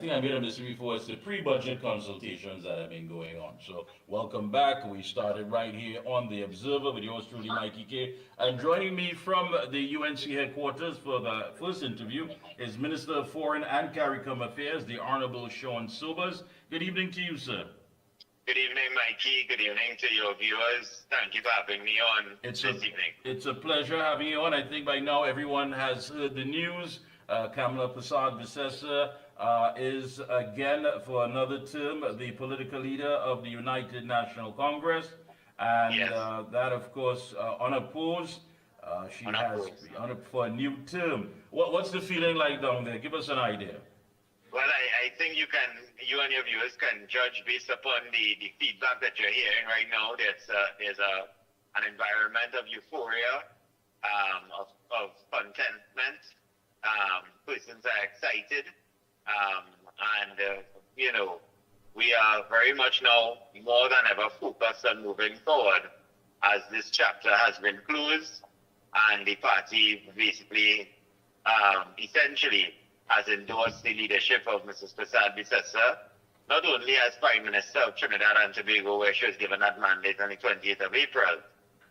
think I made a mistake before. It's the pre-budget consultations that have been going on. So welcome back. We started right here on the Observer with yours truly, Mikey K. And joining me from the UNC headquarters for the first interview is Minister of Foreign and CARICOM Affairs, the Honorable Sean Sobers. Good evening to you, sir. Good evening, Mikey. Good evening to your viewers. Thank you for having me on It's this a evening. it's a pleasure having you on. I think by now everyone has heard the news. Kamala Prasad Visesa is again for another term the political leader of the United National Congress, and Yes, that of course unopposed. She has unopposed. on for a new term. What's the feeling like down there? Give us an idea. Well, I think you and your viewers can judge based upon the feedback that you're hearing right now. An environment of euphoria, of contentment. Persons are excited, and we are very much now more than ever focused on moving forward as this chapter has been closed and the party basically, essentially has endorsed the leadership of Mrs. Prasad Visesa, not only as Prime Minister of Trinidad and Tobago, where she was given that mandate on the 28th of April,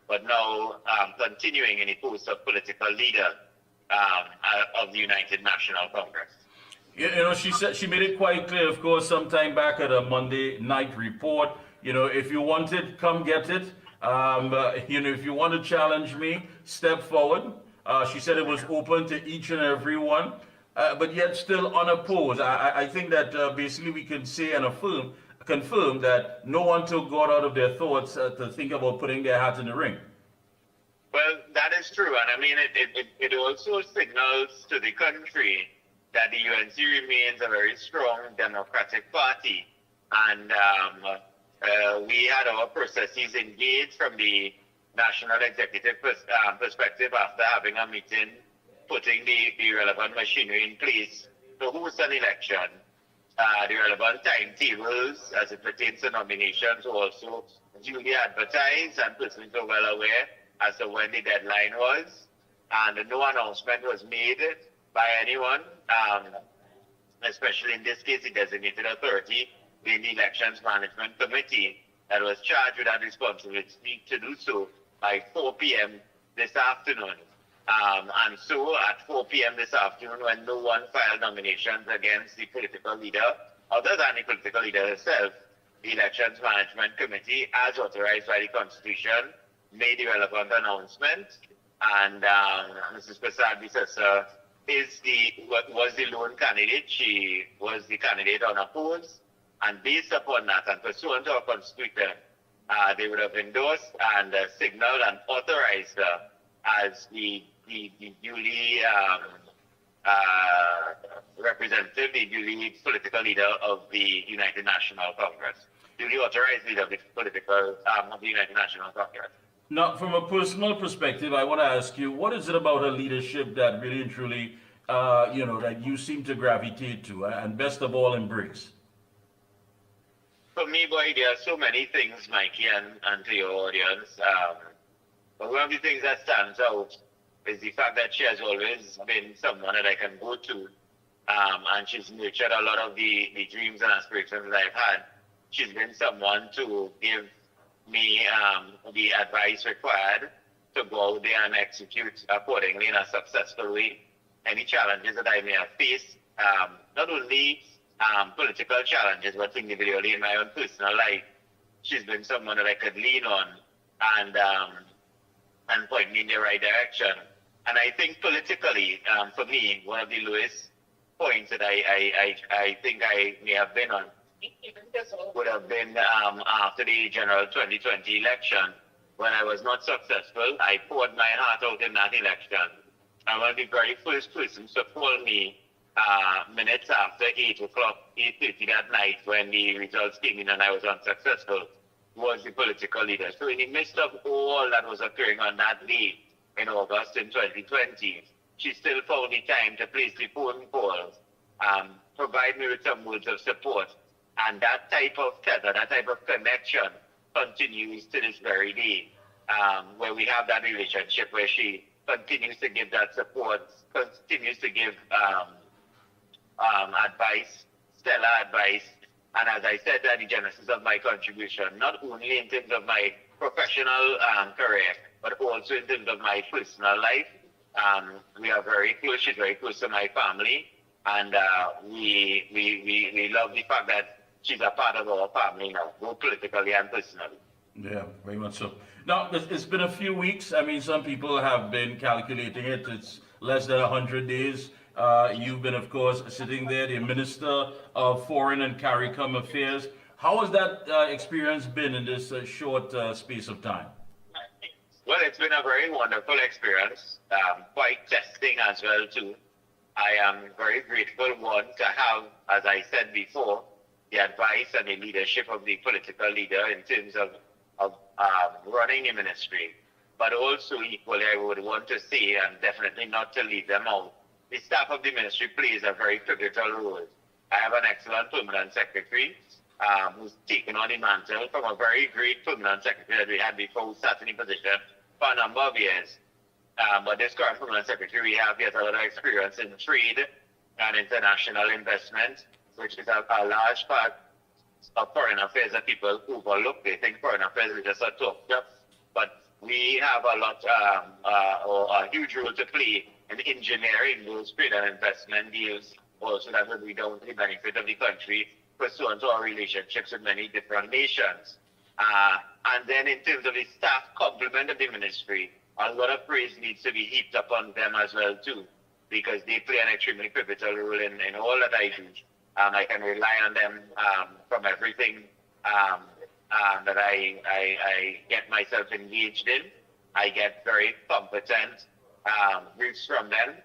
but now continuing in the post of political leader of the United National Congress. She said she made it quite clear, of course, sometime back at a Monday night report. If you want it, come get it. If you want to challenge me, step forward. She said it was open to each and every one, but yet still unopposed. I think that basically we can say and confirm that no one took God out of their thoughts to think about putting their hat in the ring. Well, that is true, and I mean it also signals to the country that the UNC remains a very strong democratic party, and we had our processes engaged from the national executive perspective after having a meeting, putting the relevant machinery in place to host an election. The relevant timetables as it pertains to nominations were also duly advertised, and persons were well aware as to when the deadline was, and no announcement was made by anyone, especially in this case the designated authority, being the Elections Management Committee, that was charged with that responsibility to do so by 4 p.m. this afternoon. And so at 4 p.m. this afternoon, when no one filed nominations against the political leader, other than the political leader herself, the Elections Management Committee, as authorized by the Constitution, made the relevant announcement, and Mrs. Prasad Visesa was the lone candidate. She was the candidate unopposed, and based upon that, and pursuant to our Constitution, they would have endorsed and signaled and authorized her as the duly representative, the duly political leader of the United National Congress, duly authorized leader of the of the United National Congress. Now, from a personal perspective, I want to ask you, what is it about her leadership that really and truly, that you seem to gravitate to, and best of all, embrace? For me, boy, there are so many things, Mikey, and to your audience. But one of the things that stands out is the fact that she has always been someone that I can go to, and she's nurtured a lot of the dreams and aspirations that I've had. She's been someone to give me the advice required to go out there and execute accordingly in a successful way any challenges that I may have faced, not only political challenges, but individually in my own personal life. She's been someone that I could lean on and point me in the right direction. And I think politically, for me, one of the lowest points that I think I may have been on would have been after the general 2020 election, when I was not successful. I poured my heart out in that election. And one of the very first persons to call me minutes after 8 o'clock, 8:30 that night, when the results came in and I was unsuccessful, was the political leader. So in the midst of all that was occurring on that day in August in 2020, she still found the time to place the phone calls, provide me with some words of support. And that type of tether, that type of connection continues to this very day, where we have that relationship where she continues to give that support, continues to give advice, stellar advice. And as I said, that the genesis of my contribution, not only in terms of my professional career, but also in terms of my personal life. We are very close. She's very close to my family. And we love the fact that she's a part of our family now, both politically and personally. Yeah, very much so. Now, it's been a few weeks. I mean, some people have been calculating it. It's less than 100 days. You've been, of course, sitting there, the Minister of Foreign and CARICOM Affairs. How has that experience been in this short space of time? Well, it's been a very wonderful experience, quite testing as well, too. I am very grateful, one, to have, as I said before, the advice and the leadership of the political leader in terms of running the ministry. But also, equally, I would want to say, and definitely not to leave them out, the staff of the ministry plays a very pivotal role. I have an excellent permanent secretary who's taken on the mantle from a very great permanent secretary that we had before who sat in the position for a number of years. But this current permanent secretary we have, he has a lot of experience in trade and international investment, which is a large part of foreign affairs that people overlook. They think foreign affairs is just a talk job. But we have a lot, or a huge role to play in engineering those trade and investment deals, also that will be down to the benefit of the country, pursuant to our relationships with many different nations. And then in terms of the staff complement of the ministry, a lot of praise needs to be heaped upon them as well too, because they play an extremely pivotal role in all that I do. I can rely on them from everything that I get myself engaged in. I get very competent briefs from them,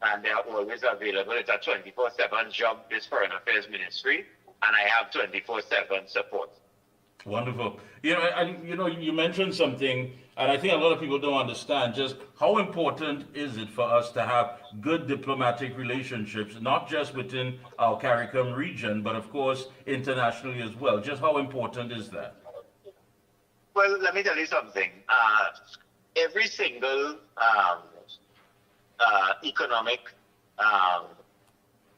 and they are always available. It's a 24/7 job, this Foreign Affairs Ministry, and I have 24/7 support. Wonderful. You mentioned something, and I think a lot of people don't understand just how important is it for us to have good diplomatic relationships, not just within our CARICOM region, but of course internationally as well. Just how important is that? Well, let me tell you something. Every single economic,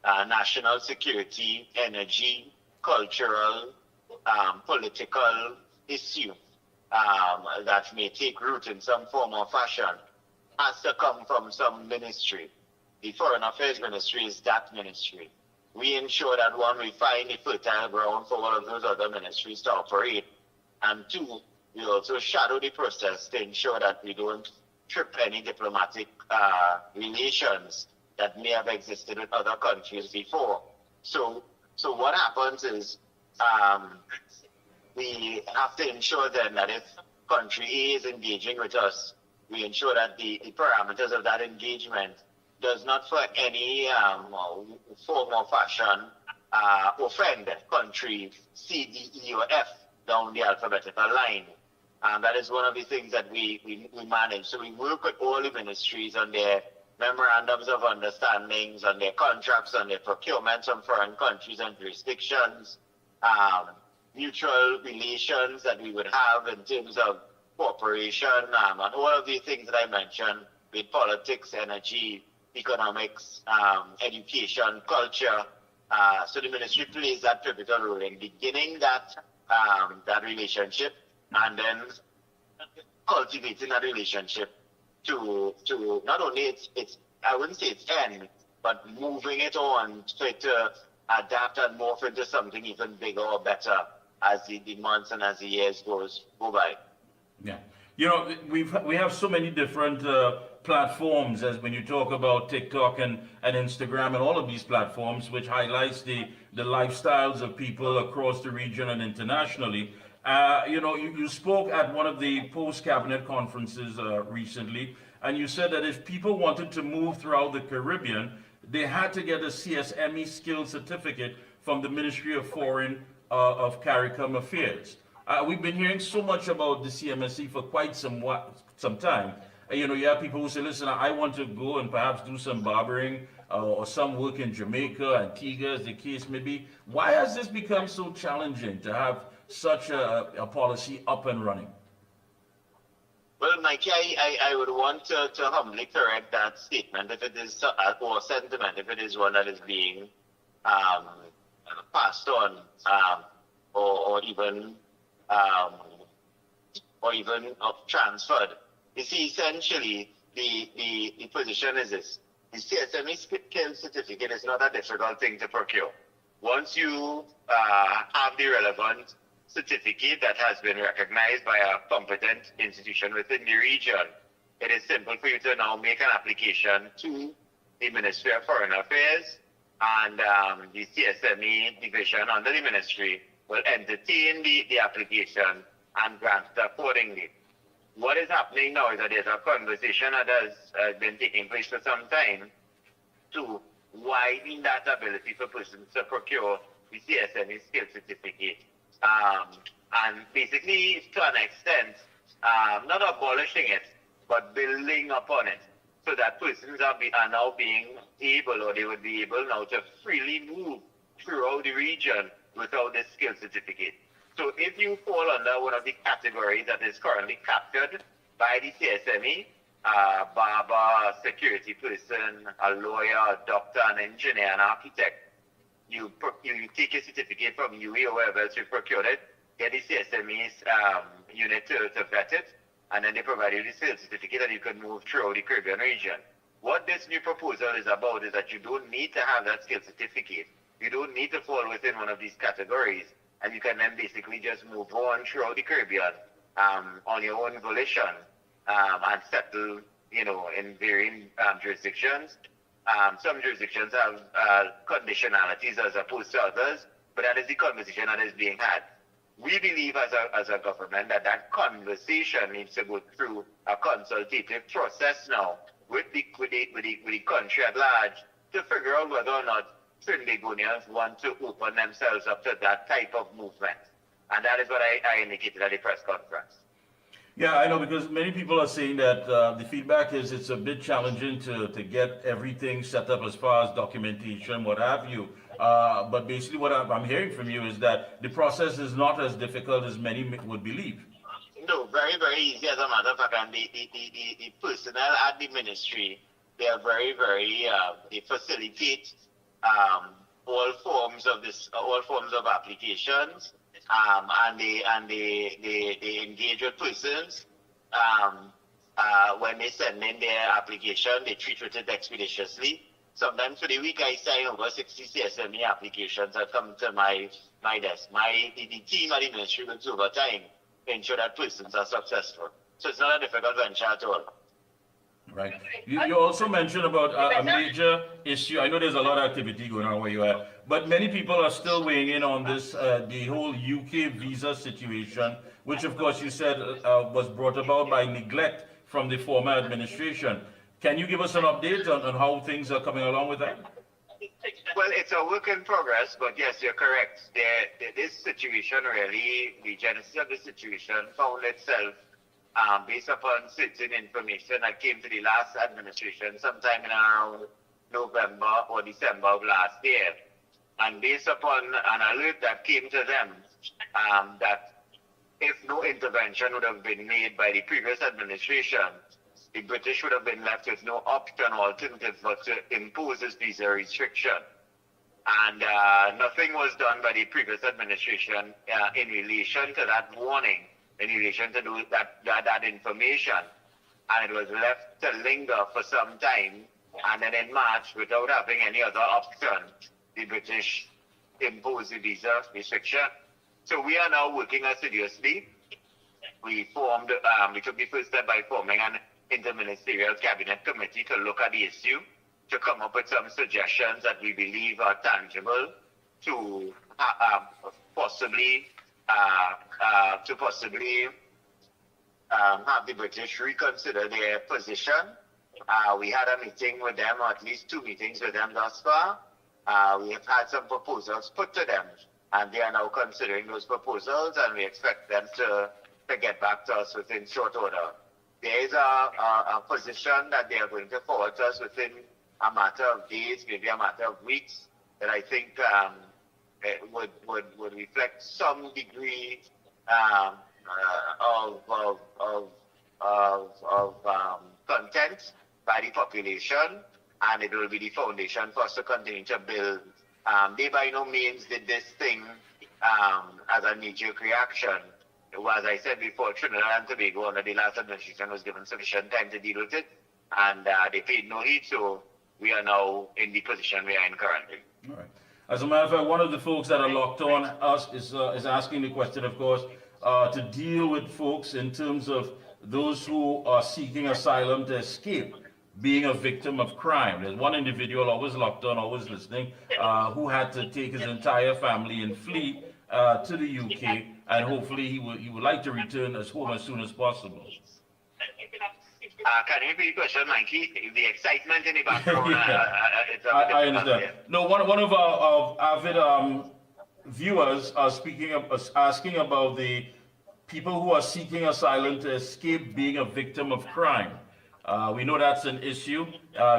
national security, energy, cultural, political issue that may take root in some form or fashion has to come from some ministry. The Foreign Affairs Ministry is that ministry. We ensure that, one, we find a fertile ground for all of those other ministries to operate, and two, we also shadow the process to ensure that we don't trip any diplomatic relations that may have existed with other countries before. So what happens is we have to ensure then that if country A is engaging with us, we ensure that the parameters of that engagement does not for any form or fashion offend country C, D, E, or F down the alphabetical line. And that is one of the things that we manage. So we work with all the ministries on their memorandums of understandings, on their contracts, on their procurements from foreign countries and jurisdictions, mutual relations that we would have in terms of cooperation, and all of the things that I mentioned with politics, energy, economics, education, culture. So the ministry plays that pivotal role in beginning that relationship, and then cultivating that relationship to not only its I wouldn't say its end, but moving it on so it to adapt and morph into something even bigger or better as the months and as the years go by. Yeah, we have so many different platforms, as when you talk about TikTok and Instagram and all of these platforms, which highlights the lifestyles of people across the region and internationally. You spoke at one of the post-cabinet conferences recently, and you said that if people wanted to move throughout the Caribbean, they had to get a CSME skills certificate from the Ministry of Foreign of CARICOM Affairs. We've been hearing so much about the CMSE for quite some time. You have people who say, listen, I want to go and perhaps do some barbering or some work in Jamaica, Antigua, as the case may be. Why has this become so challenging to have such a policy up and running? Well, Mikey, I would want to humbly correct that statement if it is, or sentiment, if it is one that is being passed on or even um, transferred. You see, essentially, the position is this. The CSME skill certificate is not a difficult thing to procure. Once you have the relevant certificate that has been recognized by a competent institution within the region, it is simple for you to now make an application to the Ministry of Foreign Affairs, and the CSME division under the ministry will entertain the application and grant it accordingly. What is happening now is that there's a conversation that has been taking place for some time to widen that ability for persons to procure the CSME skill certificate. And basically, to an extent, not abolishing it, but building upon it, so that persons are now being able, or they would be able now to freely move throughout the region without this skill certificate. So if you fall under one of the categories that is currently captured by the CSME, barber, a security person, a lawyer, a doctor, an engineer, an architect, you take your certificate from UE or wherever else you procured it, get the CSME's unit to vet it, and then they provide you the skill certificate and you can move throughout the Caribbean region. What this new proposal is about is that you don't need to have that skill certificate. You don't need to fall within one of these categories, and you can then basically just move on throughout the Caribbean on your own volition and settle, in varying jurisdictions. Some jurisdictions have conditionalities as opposed to others, but that is the conversation that is being had. We believe as a government that conversation needs to go through a consultative process now with the country at large to figure out whether or not Trinbagonians want to open themselves up to that type of movement. And that is what I indicated at the press conference. Yeah, I know, because many people are saying that the feedback is it's a bit challenging to get everything set up as far as documentation, what have you. But basically what I'm hearing from you is that the process is not as difficult as many would believe. No, very, very easy as a matter of fact. And the personnel at the ministry, they are very, very, they facilitate all forms of applications. And they engage with persons. When they send in their application, they treat it expeditiously. Sometimes for the week, I sign over 60 CSME applications that come to my desk. The team at the ministry works overtime to ensure that persons are successful. So it's not a difficult venture at all. Right. You also mentioned about a major issue. I know there's a lot of activity going on where you are, but many people are still weighing in on this, the whole UK visa situation, which of course you said was brought about by neglect from the former administration. Can you give us an update on how things are coming along with that? Well, it's a work in progress, but yes, you're correct. This situation really, the genesis of the situation found itself based upon certain information that came to the last administration sometime in around November or December of last year. And based upon an alert that came to them, that if no intervention would have been made by the previous administration, the British would have been left with no option or alternative but to impose this visa restriction. And nothing was done by the previous administration in relation to that warning, in relation to that information. And it was left to linger for some time. And then in March, without having any other option, the British imposed the visa restriction. So we are now working assiduously. We took the first step by forming an interministerial cabinet committee to look at the issue, to come up with some suggestions that we believe are tangible to possibly have the British reconsider their position. We had a meeting with them, or at least 2 meetings with them thus far. We have had some proposals put to them, and they are now considering those proposals, and we expect them to get back to us within short order. There is a position that they are going to forward to us within a matter of days, maybe a matter of weeks, that I think would reflect some degree of content by the population, and it will be the foundation for us to continue to build They by no means did this thing as a knee-jerk reaction. As I said before, Trinidad and Tobago under the last administration was given sufficient time to deal with it, and they paid no heed, so we are now in the position we are in currently. All right. As a matter of fact, one of the folks that are locked on us is asking the question, of course, to deal with folks in terms of those who are seeking asylum to escape being a victim of crime. There's one individual always locked on, always listening, who had to take his entire family and flee to the UK, and hopefully he would like to return home as soon as possible. Can you repeat the question, Mikey? The excitement in the background. Yeah. I understand. Here. No, one of our avid viewers are asking about the people who are seeking asylum to escape being a victim of crime. We know that's an issue.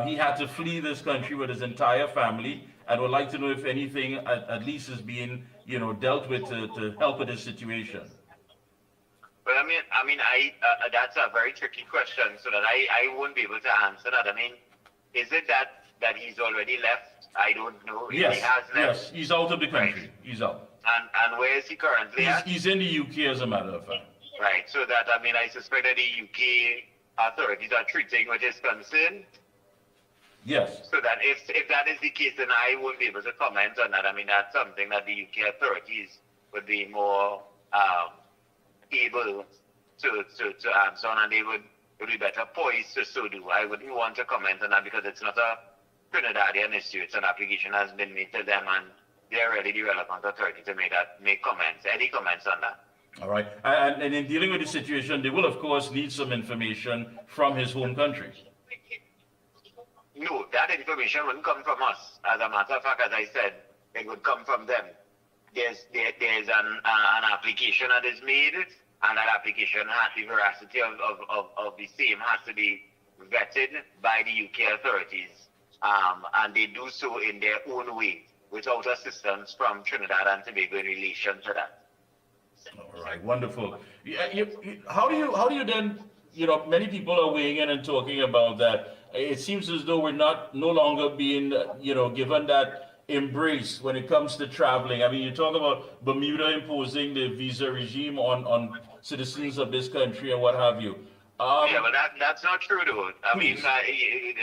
He had to flee this country with his entire family, and would like to know if anything at least is being, dealt with to help with this situation. Well, that's a very tricky question, so that I won't be able to answer that. I mean, is it that he's already left? I don't know. Yes, he has left. Yes, he's out of the country. Right. He's out. And where is he currently at? He's in the UK, as a matter of fact. Right, so that, I suspect that the UK authorities are treating with his concern. Yes. So that if that is the case, then I won't be able to comment on that. That's something that the UK authorities would be more able to answer on, and they would be better poised to so do. I wouldn't want to comment on that because it's not a Trinidadian issue. It's an application that has been made to them, and they're really the relevant authority to make comments, any comments on that. All right. And in dealing with the situation, they will, of course, need some information from his home country. No, that information wouldn't come from us. As a matter of fact, as I said, it would come from them. There's an application that is made, and that application has the veracity of the same has to be vetted by the UK authorities, and they do so in their own way without assistance from Trinidad and Tobago in relation to that. All right, wonderful. How do you then? Many people are weighing in and talking about that. It seems as though we're no longer being given that embrace when it comes to traveling. You talk about Bermuda imposing the visa regime on citizens of this country and what have you. Yeah, but that's not true, though. Unfortunately,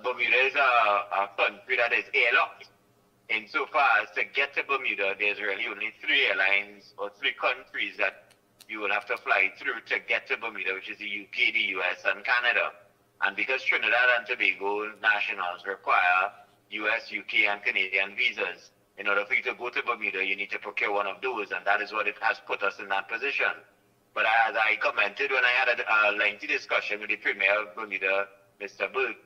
Bermuda is a country that is airlocked. Insofar as to get to Bermuda, there's really only 3 airlines or 3 countries that you will have to fly through to get to Bermuda, which is the UK, the US, and Canada. And because Trinidad and Tobago nationals require US, UK, and Canadian visas, in order for you to go to Bermuda, you need to procure one of those, and that is what it has put us in that position. But as I commented when I had a lengthy discussion with the Premier of Bermuda, Mr. Burke,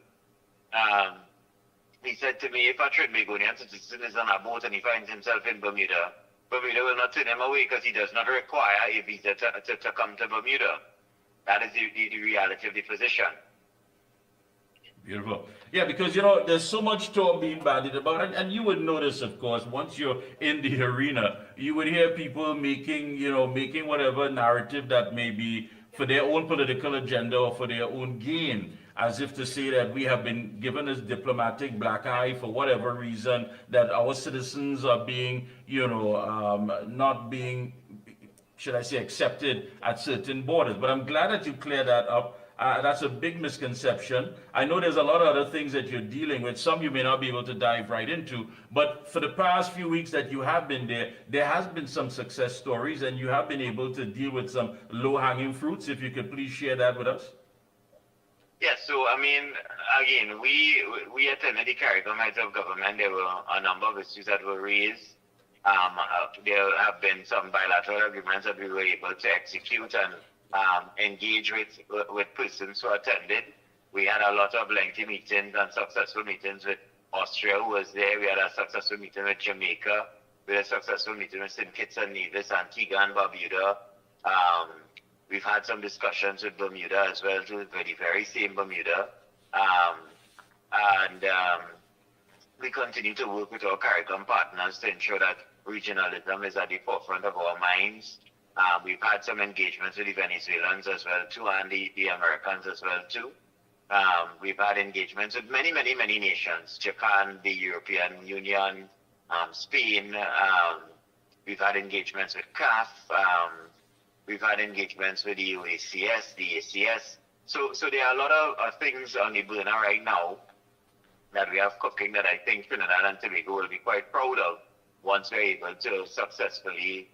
he said to me, if a Trinbagonian citizen is on a boat and he finds himself in Bermuda, Bermuda will not turn him away because he does not require a visa to come to Bermuda. That is the reality of the position. Beautiful. Yeah, because, there's so much talk being bandied about, and you would notice, of course, once you're in the arena, you would hear people making whatever narrative that may be for their own political agenda or for their own gain, as if to say that we have been given this diplomatic black eye for whatever reason, that our citizens are being, not being, should I say, accepted at certain borders. But I'm glad that you cleared that up. That's a big misconception. I know there's a lot of other things that you're dealing with. Some you may not be able to dive right into. But for the past few weeks that you have been there has been some success stories, and you have been able to deal with some low-hanging fruits. If you could please share that with us. Yes, so again, we attended the CARICOM Heads of Government. There were a number of issues that were raised. There have been some bilateral agreements that we were able to execute and engage with persons who attended. We had a lot of lengthy meetings and successful meetings with Austria, who was there. We had a successful meeting with Jamaica. We had a successful meeting with St. Kitts and Nevis, Antigua and Barbuda. We've had some discussions with Bermuda as well, too, with the very same Bermuda. We continue to work with our CARICOM partners to ensure that regionalism is at the forefront of our minds. We've had some engagements with the Venezuelans as well, too, and the Americans as well, too. We've had engagements with many, many, many nations: Japan, the European Union, Spain. We've had engagements with CAF. We've had engagements with the UACS, the ACS. So there are a lot of things on the burner right now that we have cooking that I think Trinidad and Tobago will be quite proud of once we're able to successfully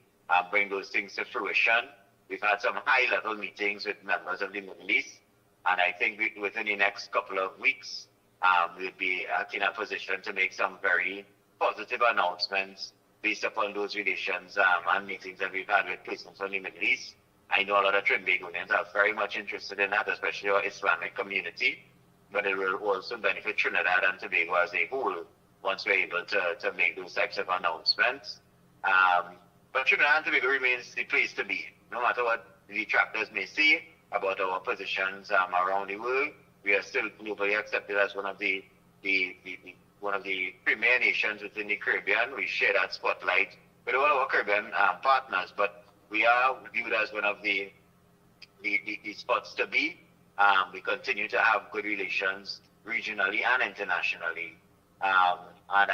bring those things to fruition. We've had some high-level meetings with members of the Middle East, and I think within the next couple of weeks, we'll be in a position to make some very positive announcements based upon those relations and meetings that we've had with persons from the Middle East. I know a lot of Trinbagonians are very much interested in that, especially our Islamic community, but it will also benefit Trinidad and Tobago as a whole once we're able to make those types of announcements. But Trinidad and Tobago remains the place to be. No matter what the detractors may say about our positions around the world, we are still globally accepted as one of the premier nations within the Caribbean. We share that spotlight with all our Caribbean partners, but we are viewed as one of the spots to be. We continue to have good relations regionally and internationally. And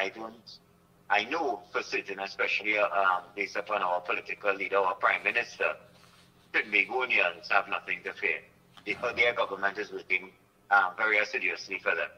I know for certain, especially based upon our political leader, our Prime Minister, Trinbagonians have nothing to fear. Their government is working very assiduously for them.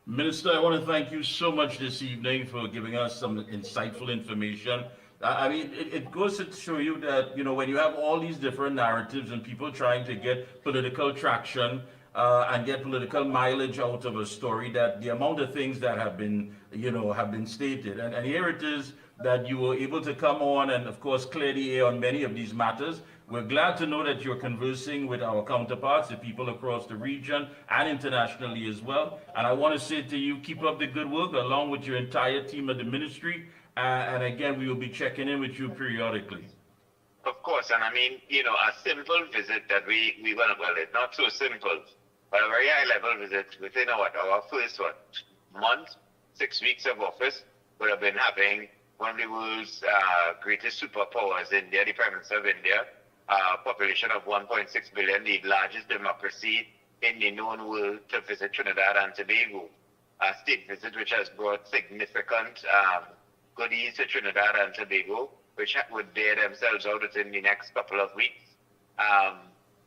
Minister, I want to thank you so much this evening for giving us some insightful information. I mean, it goes to show you that, when you have all these different narratives and people trying to get political traction and get political mileage out of a story, that the amount of things that have been stated. And here it is that you were able to come on and, of course, clear the air on many of these matters. We're glad to know that you're conversing with our counterparts, the people across the region and internationally as well. And I want to say to you, keep up the good work along with your entire team of the ministry. And again, we will be checking in with you periodically. Of course, and I mean, a simple visit that we went, well, it's not so simple, but a very high-level visit within our first month, 6 weeks of office, would have been having one of the world's greatest superpowers, India, the Prime Minister of India, population of 1.6 billion, the largest democracy in the known world, to visit Trinidad and Tobago. A state visit which has brought significant goodies to Trinidad and Tobago, which would bear themselves out within the next couple of weeks.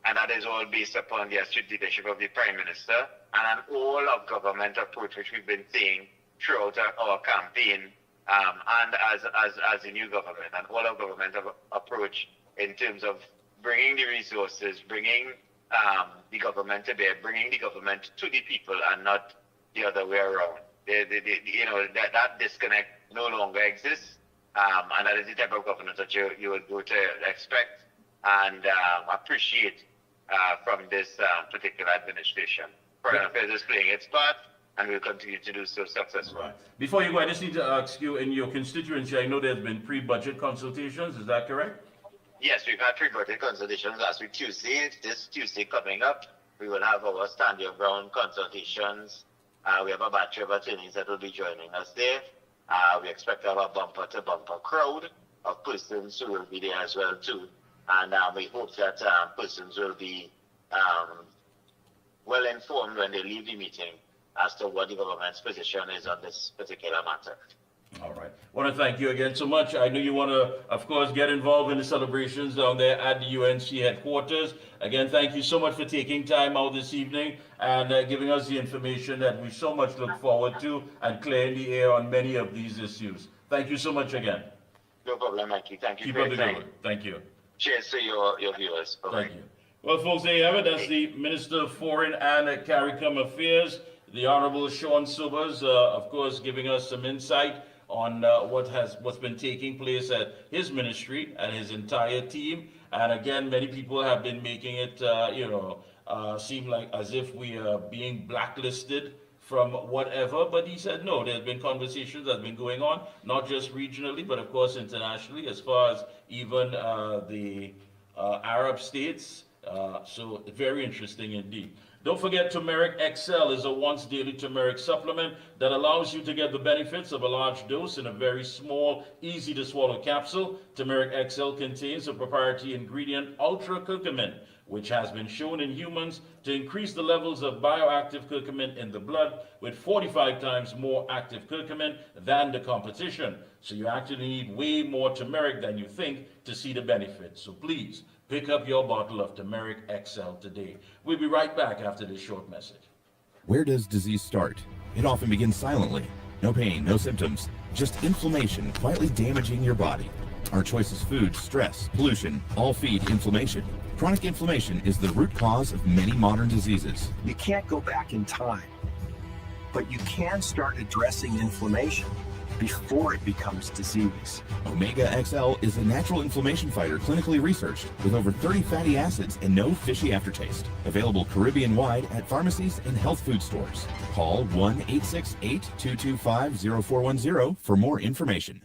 And that is all based upon the astute leadership of the Prime Minister and an all-of-government approach, which we've been seeing throughout our campaign and as a new government, an all-of-government approach in terms of bringing the resources, bringing the government to bear, bringing the government to the people and not the other way around. That disconnect no longer exists, and that is the type of governance that you would go to expect and appreciate from this particular administration. Foreign Affairs is playing its part, and will continue to do so successfully. Right. Before you go, I just need to ask you, in your constituency, I know there's been pre-budget consultations, is that correct? Yes, we've had pre-budget consultations last week Tuesday. This Tuesday coming up, we will have our stand your ground consultations. We have a batch of attorneys that will be joining us there. We expect to have a bumper-to-bumper crowd of persons who will be there as well too. And we hope that persons will be well informed when they leave the meeting as to what the government's position is on this particular matter. All right. I want to thank you again so much. I know you want to, of course, get involved in the celebrations down there at the UNC headquarters. Again, thank you so much for taking time out this evening and giving us the information that we so much look forward to and clearing the air on many of these issues. Thank you so much again. No problem, Mikey. Thank you. Keep up the good work. Thank you. Cheers to your viewers. Bye-bye. Thank you. Well, folks, there you have it. That's the Minister of Foreign and CARICOM Affairs, the Honorable Sean Sobers, of course, giving us some insight on what's been taking place at his ministry and his entire team. And again, many people have been making it, seem like as if we are being blacklisted from whatever. But he said, no, there's been conversations that have been going on, not just regionally, but of course internationally, as far as even the Arab states. So very interesting indeed. Don't forget, Turmeric XL is a once daily turmeric supplement that allows you to get the benefits of a large dose in a very small, easy to swallow capsule. Turmeric XL contains a proprietary ingredient, ultra curcumin, which has been shown in humans to increase the levels of bioactive curcumin in the blood with 45 times more active curcumin than the competition. So you actually need way more turmeric than you think to see the benefits. So please, pick up your bottle of Turmeric XL today. We'll be right back after this short message. Where does disease start? It often begins silently. No pain, no symptoms, just inflammation quietly damaging your body. Our choices: food, stress, pollution, all feed inflammation. Chronic inflammation is the root cause of many modern diseases. You can't go back in time, but you can start addressing inflammation before it becomes disease. Omega XL is a natural inflammation fighter clinically researched with over 30 fatty acids and no fishy aftertaste. Available Caribbean-wide at pharmacies and health food stores. Call 1-868-225-0410 for more information.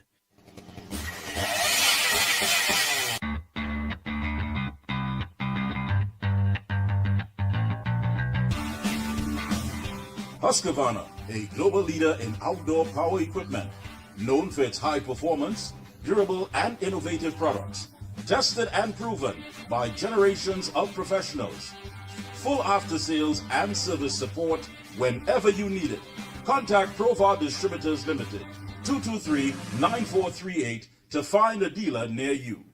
Husqvarna, a global leader in outdoor power equipment, known for its high performance, durable and innovative products, tested and proven by generations of professionals. Full after sales and service support whenever you need it. Contact Provar Distributors Limited, 223-9438 to find a dealer near you.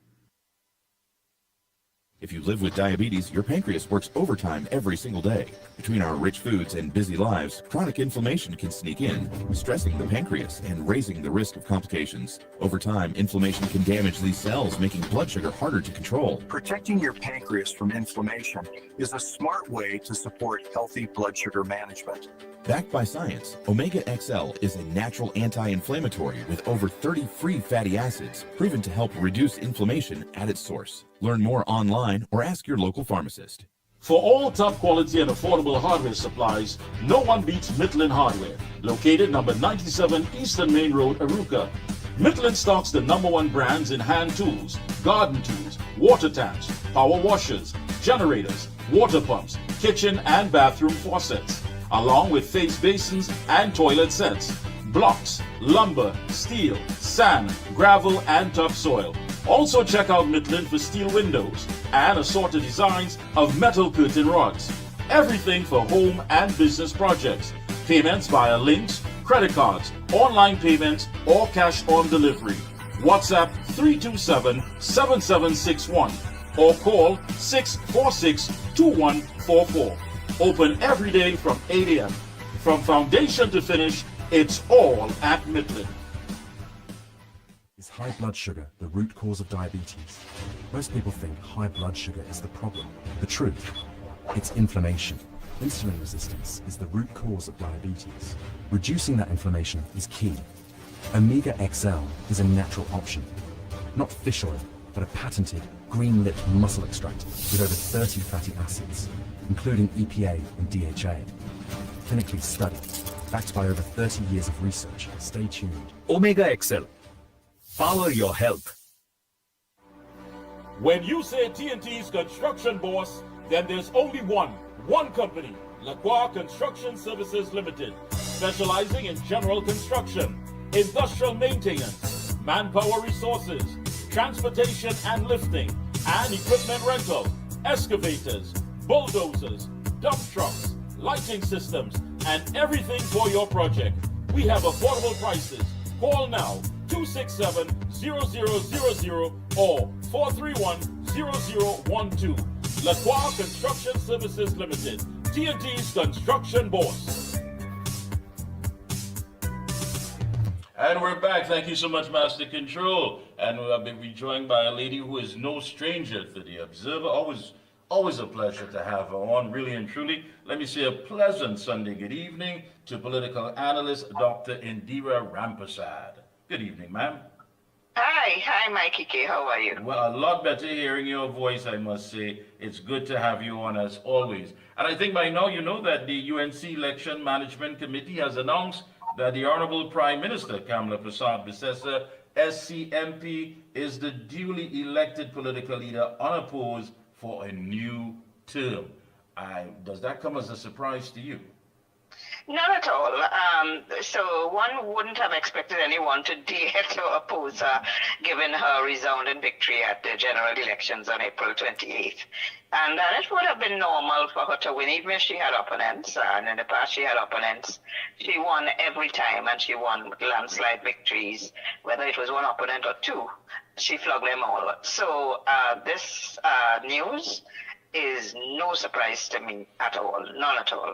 If you live with diabetes, your pancreas works overtime every single day. Between our rich foods and busy lives, chronic inflammation can sneak in, stressing the pancreas and raising the risk of complications. Over time, inflammation can damage these cells, making blood sugar harder to control. Protecting your pancreas from inflammation is a smart way to support healthy blood sugar management. Backed by science, Omega XL is a natural anti-inflammatory with over 30 free fatty acids, proven to help reduce inflammation at its source. Learn more online or ask your local pharmacist. For all top quality and affordable hardware supplies, no one beats Midland Hardware, located number 97 Eastern Main Road, Aruca. Midland stocks the #1 brands in hand tools, garden tools, water tanks, power washers, generators, water pumps, kitchen and bathroom faucets, along with face basins and toilet sets, blocks, lumber, steel, sand, gravel and topsoil. Also check out Midland for steel windows and assorted designs of metal curtain rods. Everything for home and business projects. Payments via links, credit cards, online payments, or cash on delivery. WhatsApp 327-7761 or call 646-2144. Open every day from 8 a.m. From foundation to finish, it's all at Midland. Is high blood sugar the root cause of diabetes? Most people think high blood sugar is the problem. The truth, it's inflammation. Insulin resistance is the root cause of diabetes. Reducing that inflammation is key. Omega XL is a natural option. Not fish oil, but a patented green-lipped muscle extract with over 30 fatty acids, including EPA and DHA. Clinically studied, backed by over 30 years of research. Stay tuned. Omega XL. Power your health. When you say TNT's construction boss, then there's only one company, Lacroix Construction Services Limited, specializing in general construction, industrial maintenance, manpower resources, transportation and lifting, and equipment rental, excavators, bulldozers, dump trucks, lighting systems, and everything for your project. We have affordable prices. Call now 267-0000 or 431-0012. Lacroix Construction Services Limited, TNT's construction boss. And we're back. Thank you so much, Master Control. And we'll be joined by a lady who is no stranger to the Observer. Always a pleasure to have her on, really and truly. Let me say a pleasant Sunday good evening to political analyst Dr. Indira Rampasad. Good evening, ma'am. Hi, Mikey K. How are you? Well, a lot better hearing your voice, I must say. It's good to have you on as always. And I think by now you know that the UNC Election Management Committee has announced that the Honorable Prime Minister Kamala Persad-Bissessar, SCMP, is the duly elected political leader unopposed for a new term. Does that come as a surprise to you? Not at all. So one wouldn't have expected anyone to dare to oppose her, given her resounding victory at the general elections on April 28th. And it would have been normal for her to win, even if she had opponents. And in the past, she had opponents. She won every time, and she won landslide victories, whether it was one opponent or two. She flogged them all. So this news is no surprise to me at all, none at all.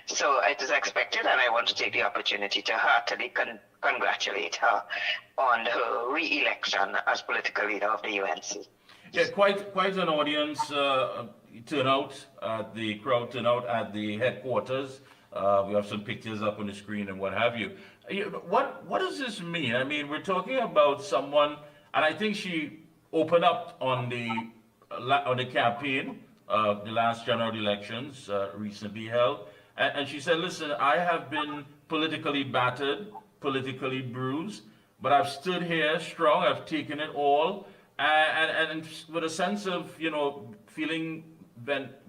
So it is expected, and I want to take the opportunity to heartily congratulate her on her re-election as political leader of the UNC. Yeah, quite an audience turnout at the crowd turnout at the headquarters. We have some pictures up on the screen and what have you. What does this mean? I mean, we're talking about someone, and I think she opened up on the campaign. The last general elections recently held. And she said, listen, I have been politically battered, politically bruised, but I've stood here strong, I've taken it all, and with a sense of, feeling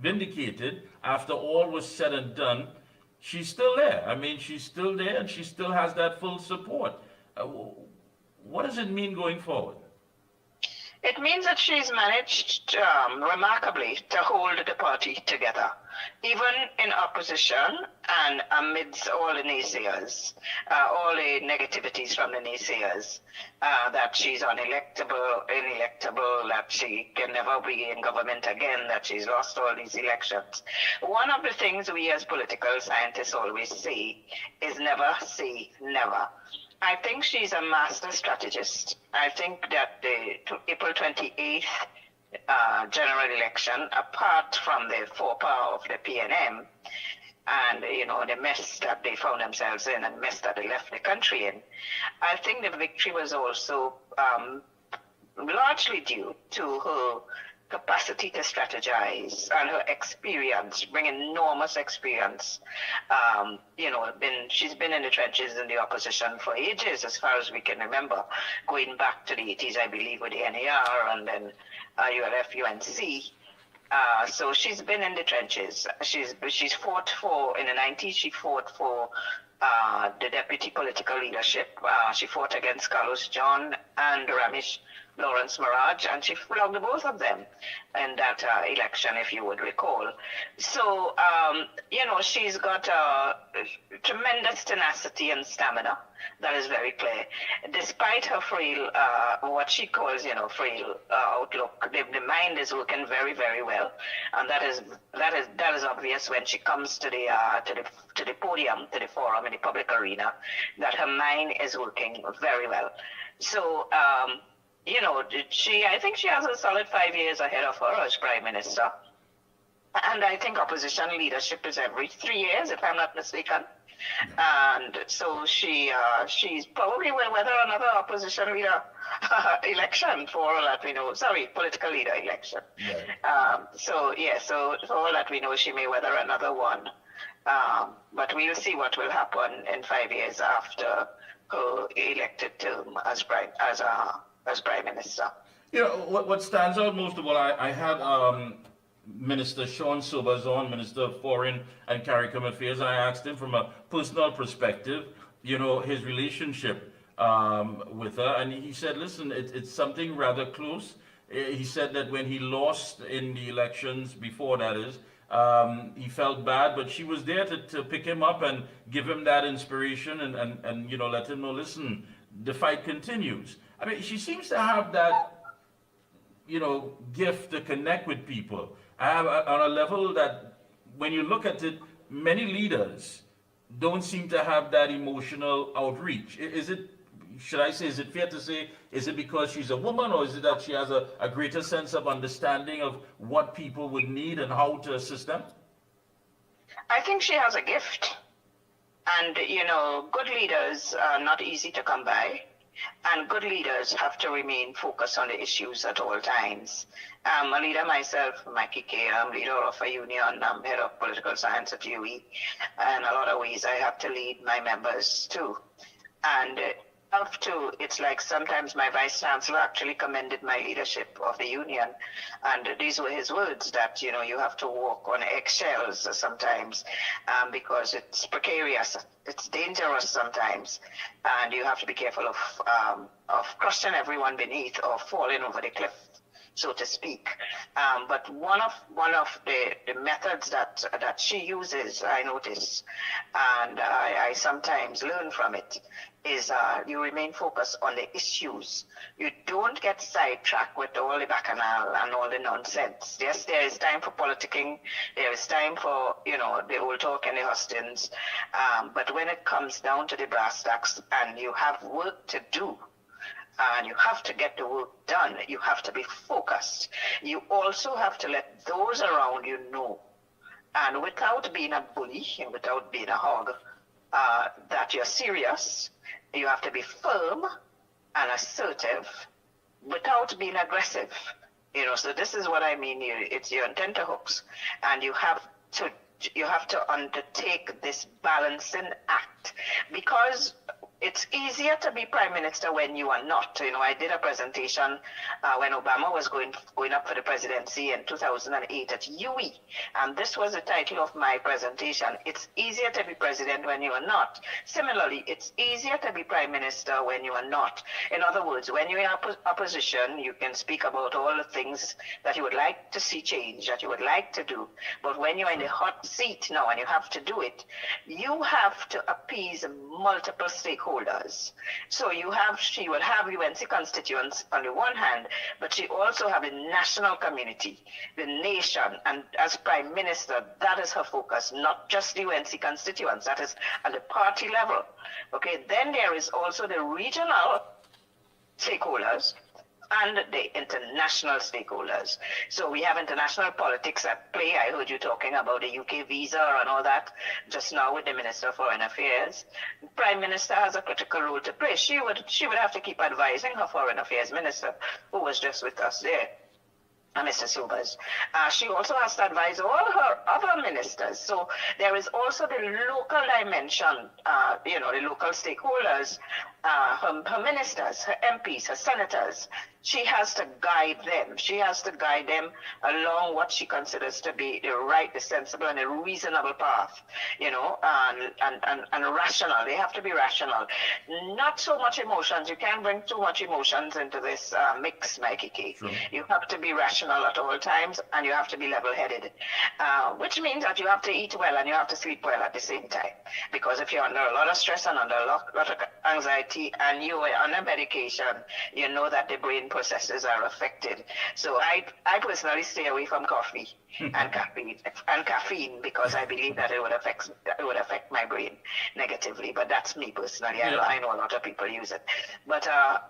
vindicated after all was said and done, she's still there. I mean, she's still there, and she still has that full support. What does it mean going forward? It means that she's managed remarkably to hold the party together, even in opposition and amidst all the naysayers, all the negativities from the naysayers, that she's inelectable, that she can never be in government again, that she's lost all these elections. One of the things we as political scientists always say is never say never. I think she's a master strategist. I think that the April 28th general election, apart from the faux pas of the PNM and the mess that they found themselves in and mess that they left the country in, I think the victory was also largely due to her capacity to strategize and her experience, bring enormous experience. She's been in the trenches in the opposition for ages, as far as we can remember, going back to the 80s, I believe, with the NAR and then ULF, UNC. So she's been in the trenches. She's fought for, in the 90s, she fought for the deputy political leadership. She fought against Carlos John and Ramesh Lawrence Maraj, and she flogged both of them in that election, if you would recall. So, she's got tremendous tenacity and stamina. That is very clear. Despite her frail, what she calls, frail outlook, the mind is working very, very well, and that is obvious when she comes to the podium, to the forum, in the public arena, that her mind is working very well. So, I think she has a solid 5 years ahead of her as Prime Minister. And I think opposition leadership is every 3 years, if I'm not mistaken. And so she's probably will weather another opposition leader election, for all that we know. Sorry, political leader election. Yeah. So for all that we know, she may weather another one. But we'll see what will happen in 5 years after her elected term as Prime Minister. What stands out most of all, I had Minister Sean Sobers on, Minister of Foreign and CARICOM Affairs. I asked him from a personal perspective, his relationship with her, and he said, listen, it's something rather close. He said that when he lost in the elections before, that is, he felt bad, but she was there to pick him up and give him that inspiration and let him know, listen, the fight continues. I mean, she seems to have that, gift to connect with people on a level that, when you look at it, many leaders don't seem to have that emotional outreach. Is it fair to say, is it because she's a woman, or is it that she has a greater sense of understanding of what people would need and how to assist them? I think she has a gift. And, good leaders are not easy to come by. And good leaders have to remain focused on the issues at all times. I'm a leader myself, Mickie. I'm leader of a union. I'm head of political science at UE. And in a lot of ways, I have to lead my members too. And have to, it's like sometimes my vice chancellor actually commended my leadership of the union, and these were his words that, you know, you have to walk on eggshells sometimes, because it's precarious, it's dangerous sometimes, and you have to be careful of crushing everyone beneath or falling over the cliff, so to speak. But one of the methods that she uses, I notice, and I sometimes learn from it, is you remain focused on the issues. You don't get sidetracked with all the bacchanal and all the nonsense. Yes, there is time for politicking. There is time for, you know, the old talk and the hustings. But when it comes down to the brass tacks and you have work to do, and you have to get the work done, you have to be focused. You also have to let those around you know, and without being a bully and without being a hog, that you're serious. You have to be firm and assertive without being aggressive. You know, so this is what I mean. It's your tenterhooks, and you have to undertake this balancing act, because it's easier to be prime minister when you are not. You know, I did a presentation when Obama was going up for the presidency in 2008 at UE, and this was the title of my presentation. It's easier to be president when you are not. Similarly, it's easier to be prime minister when you are not. In other words, when you're in opposition, you can speak about all the things that you would like to see change, that you would like to do. But when you're in the hot seat now and you have to do it, you have to appease multiple stakeholders. So she will have UNC constituents on the one hand, but she also have the national community, the nation, and as prime minister, that is her focus, not just the UNC constituents, that is at the party level. Okay, then there is also the regional stakeholders and the international stakeholders. So we have international politics at play. I heard you talking about the UK visa and all that just now with the Minister of Foreign Affairs. Prime Minister has a critical role to play. She would have to keep advising her Foreign Affairs Minister, who was just with us there, Mr. Subas. She also has to advise all her other ministers. So there is also the local dimension, you know, the local stakeholders, her ministers, her MPs, her senators. She has to guide them. She has to guide them along what she considers to be the right, the sensible, and the reasonable path, you know, and rational. They have to be rational. Not so much emotions. You can't bring too much emotions into this mix, Mickie K. Sure. You have to be rational at all times, and you have to be level-headed, which means that you have to eat well and you have to sleep well at the same time. Because if you're under a lot of stress and under a lot of anxiety and you are on a medication, you know that the brain processes are affected. So I personally stay away from coffee and caffeine because I believe that it would affect my brain negatively. But that's me personally. Yeah. I know a lot of people use it. But I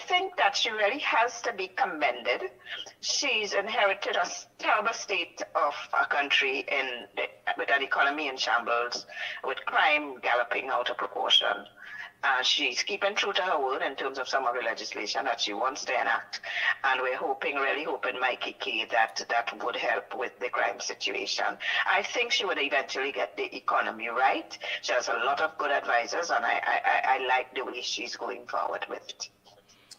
think that she really has to be commended. She's inherited a terrible state of a country with an economy in shambles, with crime galloping out of proportion. She's keeping true to her word in terms of some of the legislation that she wants to enact. And we're really hoping, Mickie K, that would help with the crime situation. I think she would eventually get the economy right. She has a lot of good advisors, and I like the way she's going forward with it.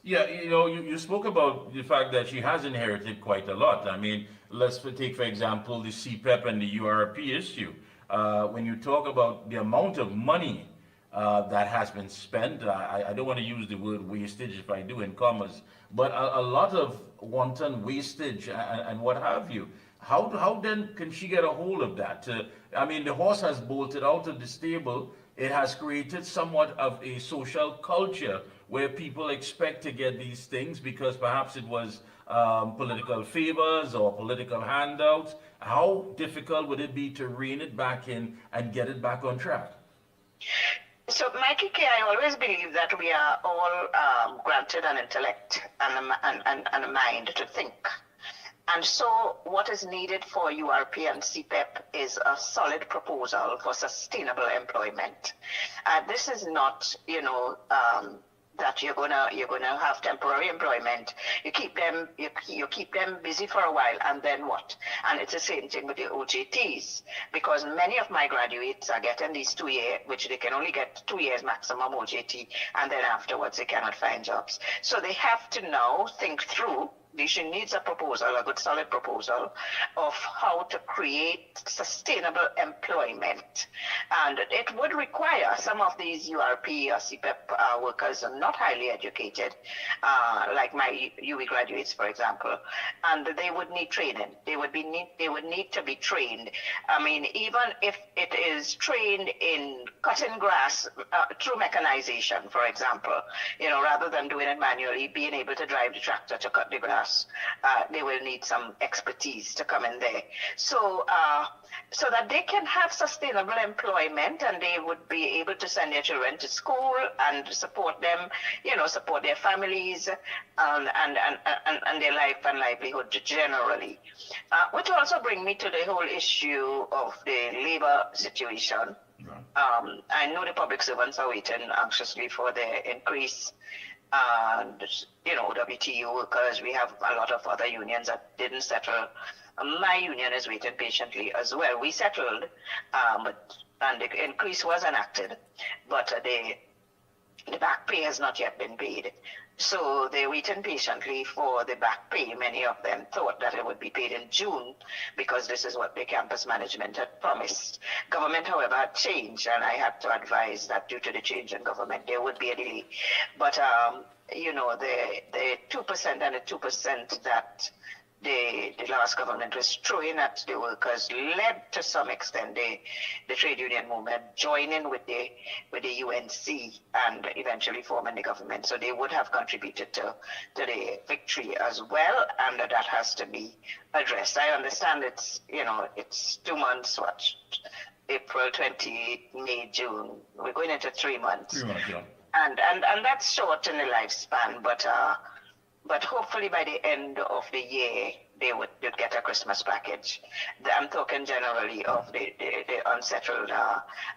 Yeah, you know, you spoke about the fact that she has inherited quite a lot. I mean, let's take, for example, the CPEP and the URP issue. When you talk about the amount of money that has been spent, I don't want to use the word wastage if I do in commas, but a lot of wanton wastage and what have you. How then can she get a hold of that? I mean, the horse has bolted out of the stable. It has created somewhat of a social culture where people expect to get these things because perhaps it was political favors or political handouts. How difficult would it be to rein it back in and get it back on track? So, Mickie K, I always believe that we are all granted an intellect and a mind to think. And so what is needed for URP and CPEP is a solid proposal for sustainable employment. This is not, that you're gonna have temporary employment. You keep them busy for a while, and then what? And it's the same thing with the OJTs, because many of my graduates are getting these 2 years, which they can only get 2 years maximum OJT, and then afterwards they cannot find jobs. So they have to now think through. She needs a proposal, a good solid proposal of how to create sustainable employment. And it would require some of these URP or CPEP workers are not highly educated, like my UE graduates, for example, and they would need training. They would need to be trained. I mean, even if it is trained in cutting grass through mechanization, for example, rather than doing it manually, being able to drive the tractor to cut the grass. They will need some expertise to come in there, so that they can have sustainable employment, and they would be able to send their children to school and support them, support their families, and their life and livelihood generally. Which also brings me to the whole issue of the labor situation. Right. I know the public servants are waiting anxiously for their increase. And WTU workers, we have a lot of other unions that didn't settle. My union is waiting patiently as well. We settled, and the increase was enacted, but the back pay has not yet been paid. So they're waiting patiently for the back pay. Many of them thought that it would be paid in June, because this is what the campus management had promised. Government, however, had changed, and I had to advise that due to the change in government, there would be a delay. But, the 2% and the 2% that the last government was throwing at the workers led to some extent the trade union movement joining with the UNC and eventually forming the government. So they would have contributed to the victory as well, and that has to be addressed. I understand it's 2 months, April 20, May, June. We're going into 3 months. 3 months, yeah. And that's short in the lifespan, but hopefully by the end of the year, they would get a Christmas package. I'm talking generally of the unsettled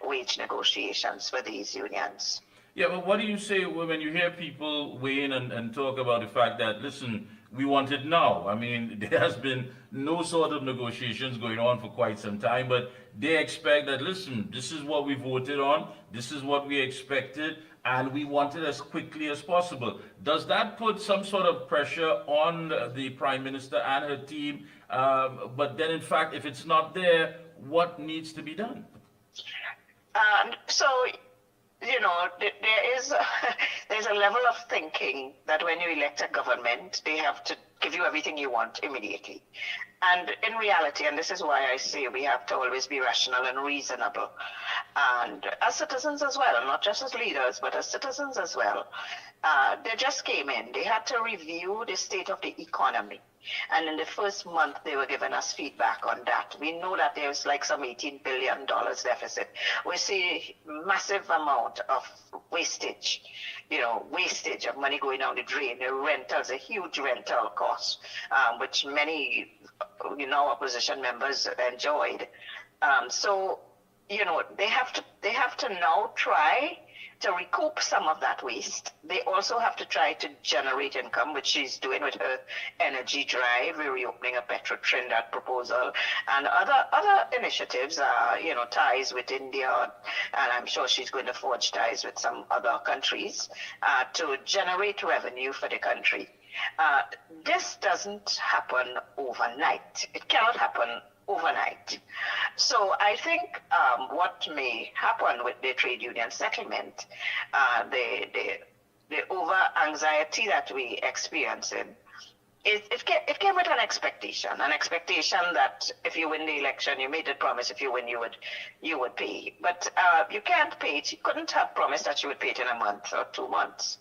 wage negotiations for these unions. Yeah, but what do you say when you hear people weigh in and talk about the fact that, listen, we want it now? I mean, there has been no sort of negotiations going on for quite some time, but they expect that, listen, this is what we voted on, this is what we expected, and we want it as quickly as possible. Does that put some sort of pressure on the Prime Minister and her team? But then, in fact, if it's not there, what needs to be done? There's a level of thinking that when you elect a government, they have to give you everything you want immediately. And in reality, and this is why I say we have to always be rational and reasonable, and as citizens as well, not just as leaders, but as citizens as well. They just came in. They had to review the state of the economy. And in the first month, they were giving us feedback on that. We know that there's like some $18 billion deficit. We see massive amount of wastage, wastage of money going down the drain. The rentals, a huge rental cost, which many, opposition members enjoyed. They have to now try to recoup some of that waste. They also have to try to generate income, which she's doing with her energy drive, reopening a Petro Trinidad proposal, and other initiatives, ties with India, and I'm sure she's going to forge ties with some other countries to generate revenue for the country. This doesn't happen overnight. It cannot happen overnight. So I think what may happen with the trade union settlement, the over anxiety that we experiencing, it came with an expectation that if you win the election, you made a promise, if you win, you would pay. But you can't pay it. You couldn't have promised that you would pay it in a month or 2 months.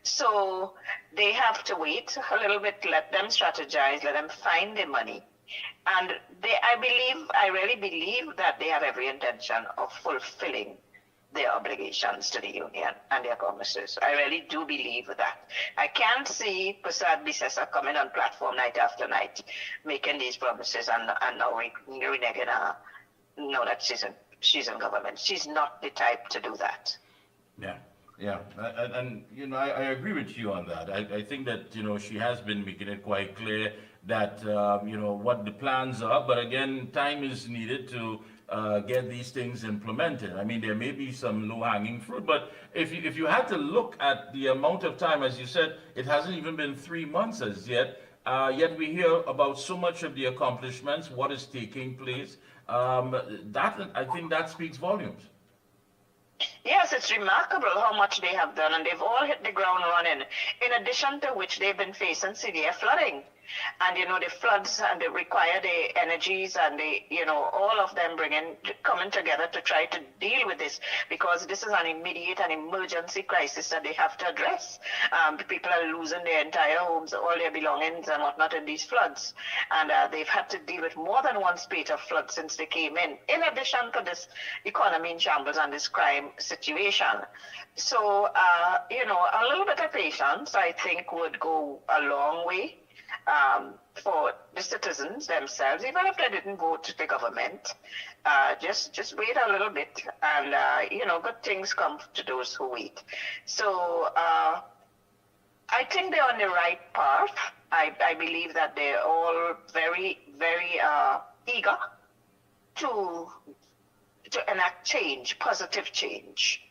So they have to wait a little bit, let them strategize, let them find the money. And I really believe that they have every intention of fulfilling their obligations to the union and their promises. I really do believe that. I can't see Prasad Bisesa coming on platform night after night, making these promises and now reneging now that she's in government. She's not the type to do that. Yeah. Yeah, and you know, I agree with you on that. I think that, you know, she has been making it quite clear that, you know, what the plans are, but again, time is needed to get these things implemented. I mean, there may be some low-hanging fruit, but if you had to look at the amount of time, as you said, it hasn't even been 3 months as yet, yet we hear about so much of the accomplishments, what is taking place. That, I think that speaks volumes. Yes, it's remarkable how much they have done, and they've all hit the ground running. In addition to which, they've been facing severe flooding. And, you know, the floods and they require the energies and the, you know, all of them coming together to try to deal with this, because this is an immediate and emergency crisis that they have to address. People are losing their entire homes, all their belongings and whatnot in these floods. And they've had to deal with more than one spate of floods since they came in addition to this economy in shambles and this crime situation. So, you know, a little bit of patience, I think, would go a long way. For the citizens themselves, even if they didn't vote to the government, just wait a little bit, and you know, good things come to those who wait. So I think they're on the right path. I believe that they're all very, very eager to enact change, positive change.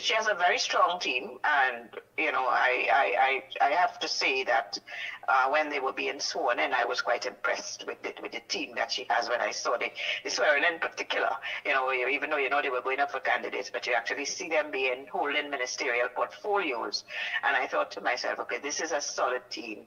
She has a very strong team, and you know, I have to say that when they were being sworn in, I was quite impressed with the team that she has. When I saw the swearing in particular, you know, even though, you know, they were going up for candidates, but you actually see them holding ministerial portfolios, and I thought to myself, okay, this is a solid team,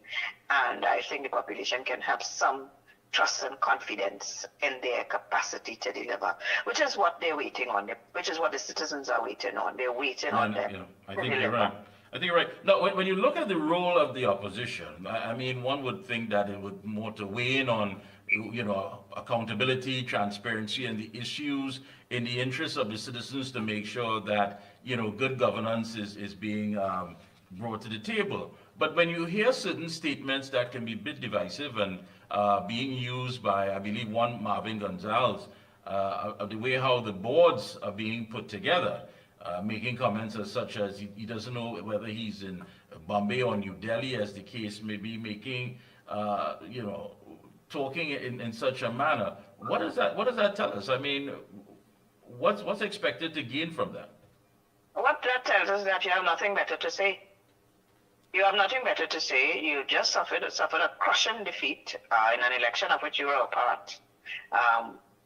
and I think the population can have some trust and confidence in their capacity to deliver, which is what they're waiting on, which is what the citizens are waiting on. They're waiting on them. You know, I think you're right. I think you're right. Now, when you look at the role of the opposition, I mean, one would think that it would more to weigh in on, you know, accountability, transparency, and the issues in the interest of the citizens to make sure that, you know, good governance is being brought to the table. But when you hear certain statements that can be a bit divisive and being used by, I believe, one Marvin Gonzalez, the way how the boards are being put together, making comments as such as he doesn't know whether he's in Bombay or New Delhi, as the case may be, making, you know, talking in such a manner. What does that tell us? I mean, what's expected to gain from that? What that tells us is that you have nothing better to say. You have nothing better to say. You just suffered a crushing defeat in an election of which you were a part.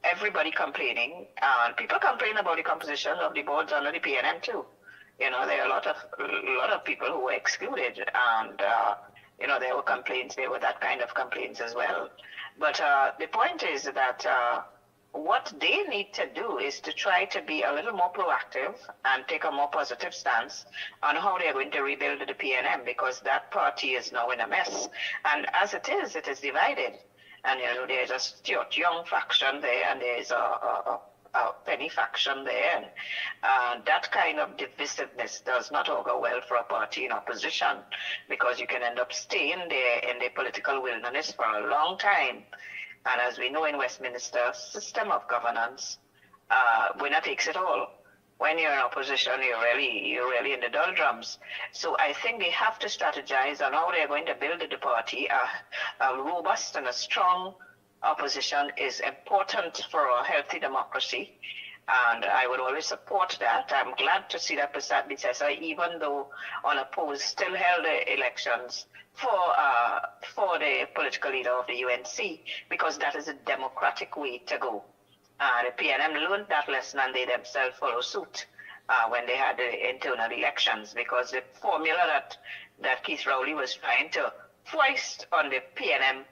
Everybody complaining, and people complain about the composition of the boards under the PNM too. You know, there are a lot of people who were excluded, and you know, there were complaints. There were that kind of complaints as well. But the point is that what they need to do is to try to be a little more proactive and take a more positive stance on how they're going to rebuild the PNM, because that party is now in a mess. And as it is divided. And, you know, there's a Stuart Young faction there, and there's a Penny faction there. And that kind of divisiveness does not augur well for a party in opposition, because you can end up staying there in the political wilderness for a long time. And as we know, in Westminster system of governance, winner takes it all. When you're in opposition, you're really in the doldrums. So I think they have to strategize on how they're going to build the party. A robust and a strong opposition is important for a healthy democracy, and I would always support that. I'm glad to see that Prasad Bitesa, even though unopposed, still held the elections for the political leader of the UNC, because that is a democratic way to go. The PNM learned that lesson, and they themselves follow suit when they had the internal elections, because the formula that Keith Rowley was trying to foist on the PNM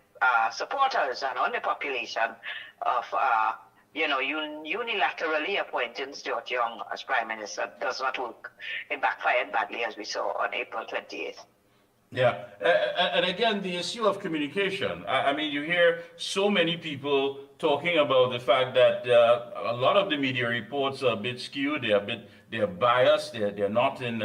supporters and on the population of you know, unilaterally appointing Stuart Young as Prime Minister does not work. It backfired badly, as we saw on April 28th. Yeah, and again, the issue of communication. I mean, you hear so many people talking about the fact that a lot of the media reports are a bit skewed. They're biased. They're not in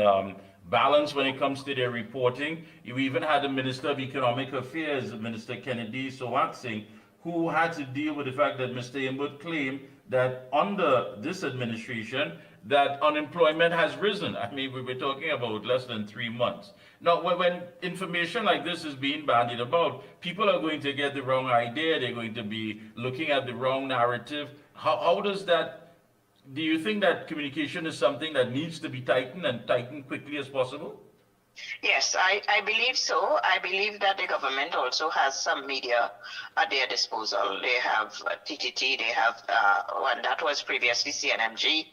balance when it comes to their reporting. You even had the Minister of Economic Affairs, Minister Kennedy Sowatsing, who had to deal with the fact that Mr. Imbut claimed that under this administration, that unemployment has risen. I mean, we were talking about less than 3 months. Now, when information like this is being bandied about, people are going to get the wrong idea. They're going to be looking at the wrong narrative. How does that, do you think that communication is something that needs to be tightened and tightened quickly as possible? Yes, I believe so. I believe that the government also has some media at their disposal. They have TTT, they have one that was previously CNMG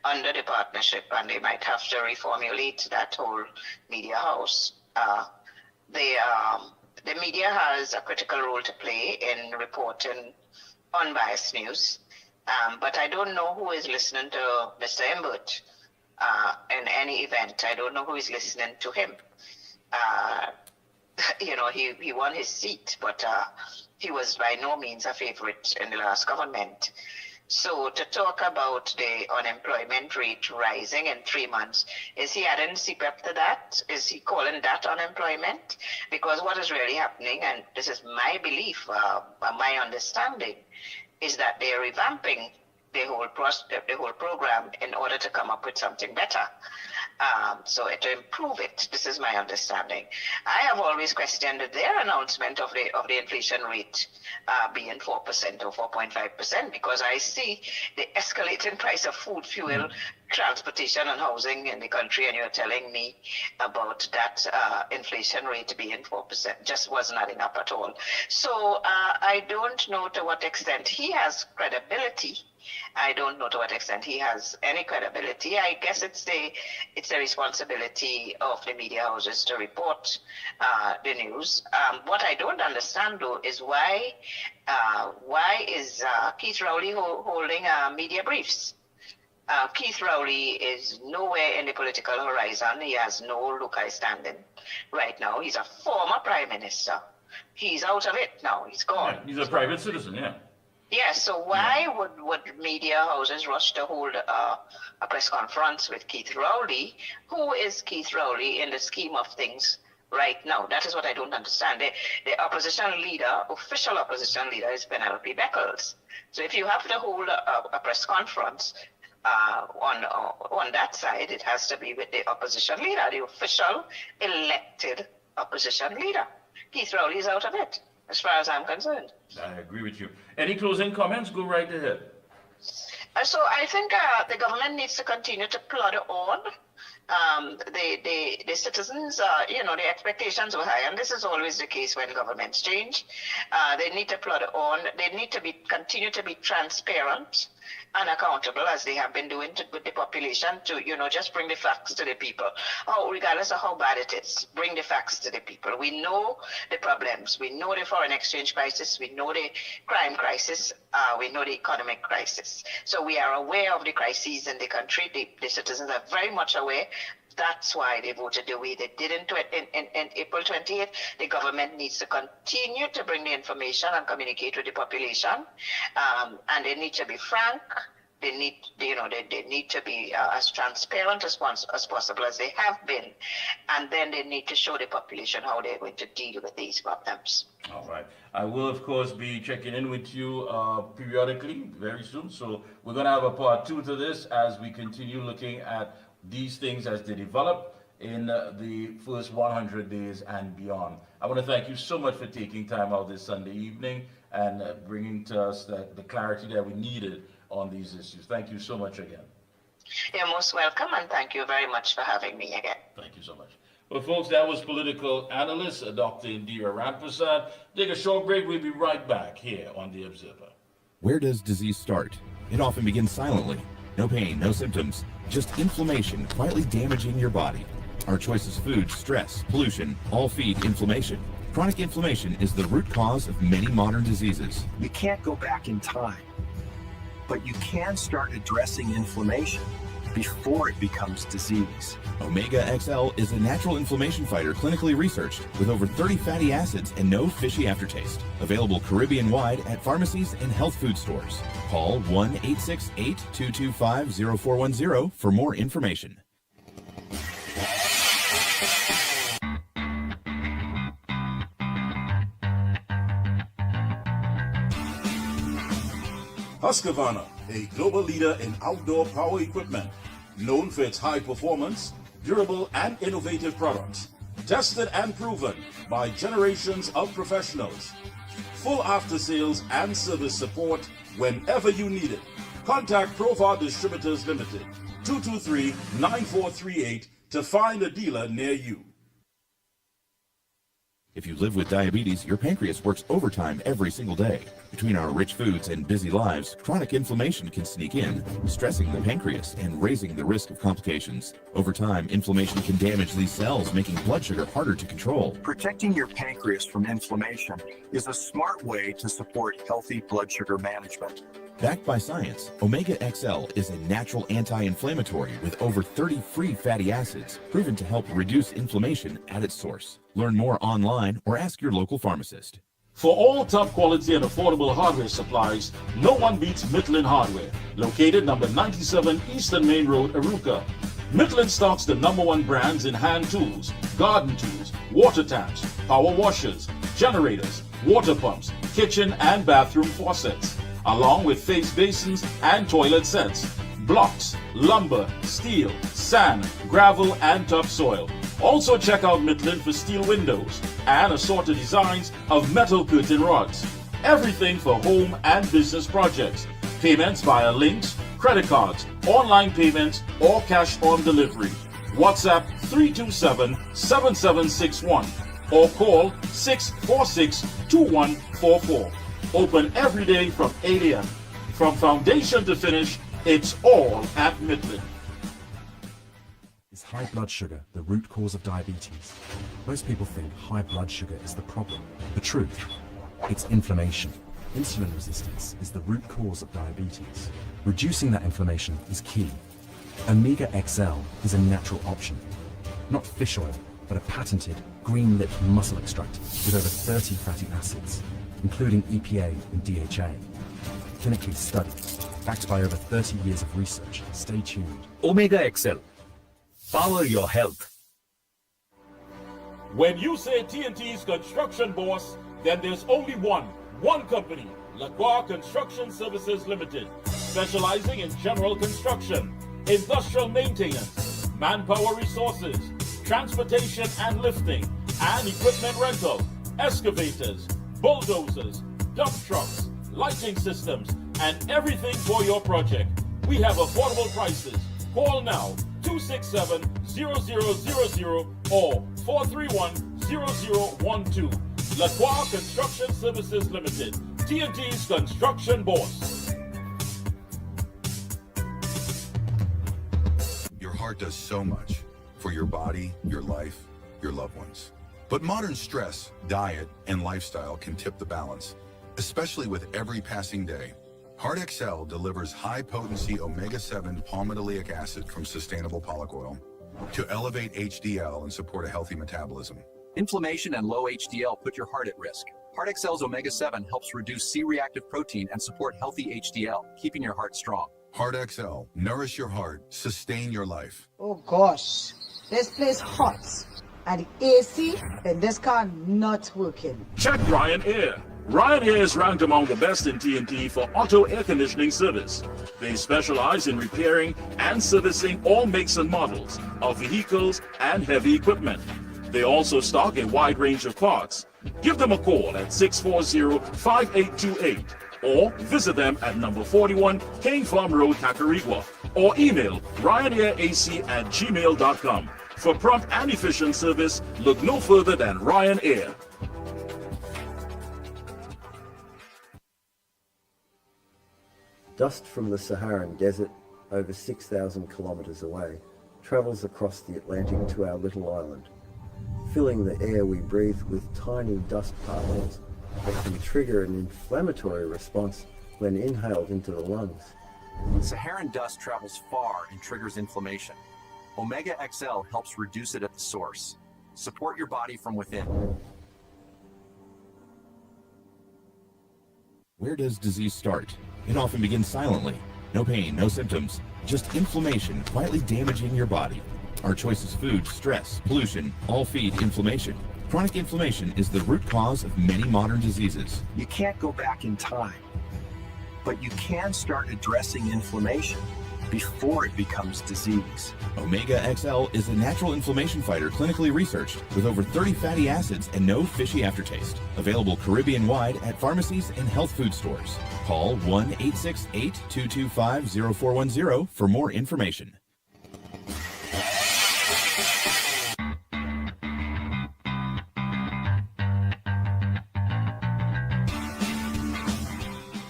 under the partnership, and they might have to reformulate that whole media house. The media has a critical role to play in reporting unbiased news, but I don't know who is listening to Mr. Imbert. In any event, I don't know who is listening to him. He won his seat, but he was by no means a favorite in the last government. So to talk about the unemployment rate rising in 3 months, is he adding CPEP to that? Is he calling that unemployment? Because what is really happening, and this is my belief, my understanding, is that they're revamping the whole program in order to come up with something better. So to improve it, this is my understanding. I have always questioned their announcement of the inflation rate being 4% or 4.5%, because I see the escalating price of food, fuel, transportation, and housing in the country, and you're telling me about that inflation rate being 4%. Just wasn't adding up at all. So I don't know to what extent he has credibility. I don't know to what extent he has any credibility. I guess it's the responsibility of the media houses to report the news. What I don't understand, though, is why is Keith Rowley holding media briefs? Keith Rowley is nowhere in the political horizon. He has no local standing right now. He's a former prime minister. He's out of it now. He's gone. Yeah, he's a private citizen, yeah. Yes, so why would media houses rush to hold a press conference with Keith Rowley? Who is Keith Rowley in the scheme of things right now? That is what I don't understand. The opposition leader, official opposition leader, is Penelope Beckles. So if you have to hold a press conference on that side, it has to be with the opposition leader, the official elected opposition leader. Keith Rowley is out of it, as far as I'm concerned. I agree with you. Any closing comments? Go right ahead. So I think the government needs to continue to plod on. The citizens, the expectations were high, and this is always the case when governments change. They need to plod on. They need to continue to be transparent and accountable, as they have been doing with the population, to just bring the facts to the people. Regardless of how bad it is, bring the facts to the people. We know the problems. We know the foreign exchange crisis. We know the crime crisis. We know the economic crisis. So we are aware of the crises in the country. The citizens are very much aware. That's why they voted the way they did in April 28th. The government needs to continue to bring the information and communicate with the population, and they need to be frank. They need to be as transparent as possible as they have been, and then they need to show the population how they're going to deal with these problems. All right. I will, of course, be checking in with you periodically very soon. So we're going to have a part 2 to this as we continue looking at these things as they develop in the first 100 days and beyond. I want to thank you so much for taking time out this Sunday evening and bringing to us the clarity that we needed on these issues. Thank you so much again. You're most welcome, and thank you very much for having me again. Thank you so much. Well, folks, that was political analyst Dr. Indira Ramprasad. Take a short break. We'll be right back here on The Observer. Where does disease start? It often begins silently. No pain, no symptoms, just inflammation quietly damaging your body. Our choices, food, stress, pollution, all feed inflammation. Chronic inflammation is the root cause of many modern diseases. You can't go back in time, but you can start addressing inflammation before it becomes disease. Omega XL is a natural inflammation fighter clinically researched with over 30 fatty acids and no fishy aftertaste. Available Caribbean-wide at pharmacies and health food stores. Call 1-868-225-0410 for more information. Husqvarna, a global leader in outdoor power equipment, known for its high performance, durable and innovative products. Tested and proven by generations of professionals. Full after sales and service support whenever you need it. Contact Provar Distributors Limited, 223-9438 to find a dealer near you. If you live with diabetes, your pancreas works overtime every single day. Between our rich foods and busy lives, chronic inflammation can sneak in, stressing the pancreas and raising the risk of complications. Over time, inflammation can damage these cells, making blood sugar harder to control. Protecting your pancreas from inflammation is a smart way to support healthy blood sugar management. Backed by science, Omega XL is a natural anti-inflammatory with over 30 free fatty acids, proven to help reduce inflammation at its source. Learn more online or ask your local pharmacist. For all top quality and affordable hardware supplies, no one beats Midland Hardware, located number 97 Eastern Main Road, Arouca. Midland stocks the #1 brands in hand tools, garden tools, water taps, power washers, generators, water pumps, kitchen and bathroom faucets, along with face basins and toilet sets, blocks, lumber, steel, sand, gravel and topsoil. Also check out Midland for steel windows and assorted designs of metal curtain rods. Everything for home and business projects. Payments via links, credit cards, online payments, or cash on delivery. WhatsApp 327-7761 or call 646-2144. Open every day from 8 a.m. From foundation to finish, it's all at Midland. Is high blood sugar the root cause of diabetes? Most people think high blood sugar is the problem. The truth, it's inflammation. Insulin resistance is the root cause of diabetes. Reducing that inflammation is key. Omega XL is a natural option. Not fish oil, but a patented green-lipped muscle extract with over 30 fatty acids, including EPA and DHA. Clinically studied, backed by over 30 years of research. Stay tuned. Omega XL. Power your health. When you say TNT's construction boss, then there's only one company, Lacroix Construction Services Limited, specializing in general construction, industrial maintenance, manpower resources, transportation and lifting, and equipment rental, excavators, bulldozers, dump trucks, lighting systems, and everything for your project. We have affordable prices. Call now 267-0000 or 431-0012. Lacroix Construction Services Limited, TNT's construction boss. Your heart does so much for your body, your life, your loved ones. But modern stress, diet, and lifestyle can tip the balance, especially with every passing day. Heart XL delivers high-potency omega-7 palmitoleic acid from sustainable pollock oil to elevate HDL and support a healthy metabolism. Inflammation and low HDL put your heart at risk. Heart XL's omega-7 helps reduce C-reactive protein and support healthy HDL, keeping your heart strong. Heart XL, nourish your heart, sustain your life. Oh gosh, this place hot. And the AC in this car not working. Check Ryan Air. Ryan Air is ranked among the best in TNT for auto air conditioning service. They specialize in repairing and servicing all makes and models of vehicles and heavy equipment. They also stock a wide range of parts. Give them a call at 640-5828 or visit them at number 41 King Farm Road, Kakarigwa, or email ryanairac@gmail.com. For prompt and efficient service, look no further than Ryan Air. Dust from the Saharan desert, over 6,000 kilometers away, travels across the Atlantic to our little island, filling the air we breathe with tiny dust particles that can trigger an inflammatory response when inhaled into the lungs. Saharan dust travels far and triggers inflammation. Omega XL helps reduce it at the source. Support your body from within. Where does disease start? It often begins silently. No pain, no symptoms, just inflammation quietly damaging your body. Our choices, food, stress, pollution, all feed inflammation. Chronic inflammation is the root cause of many modern diseases. You can't go back in time, but you can start addressing inflammation before it becomes disease. Omega XL is a natural inflammation fighter clinically researched with over 30 fatty acids and no fishy aftertaste. Available Caribbean-wide at pharmacies and health food stores. Call 1-868-225-0410 for more information.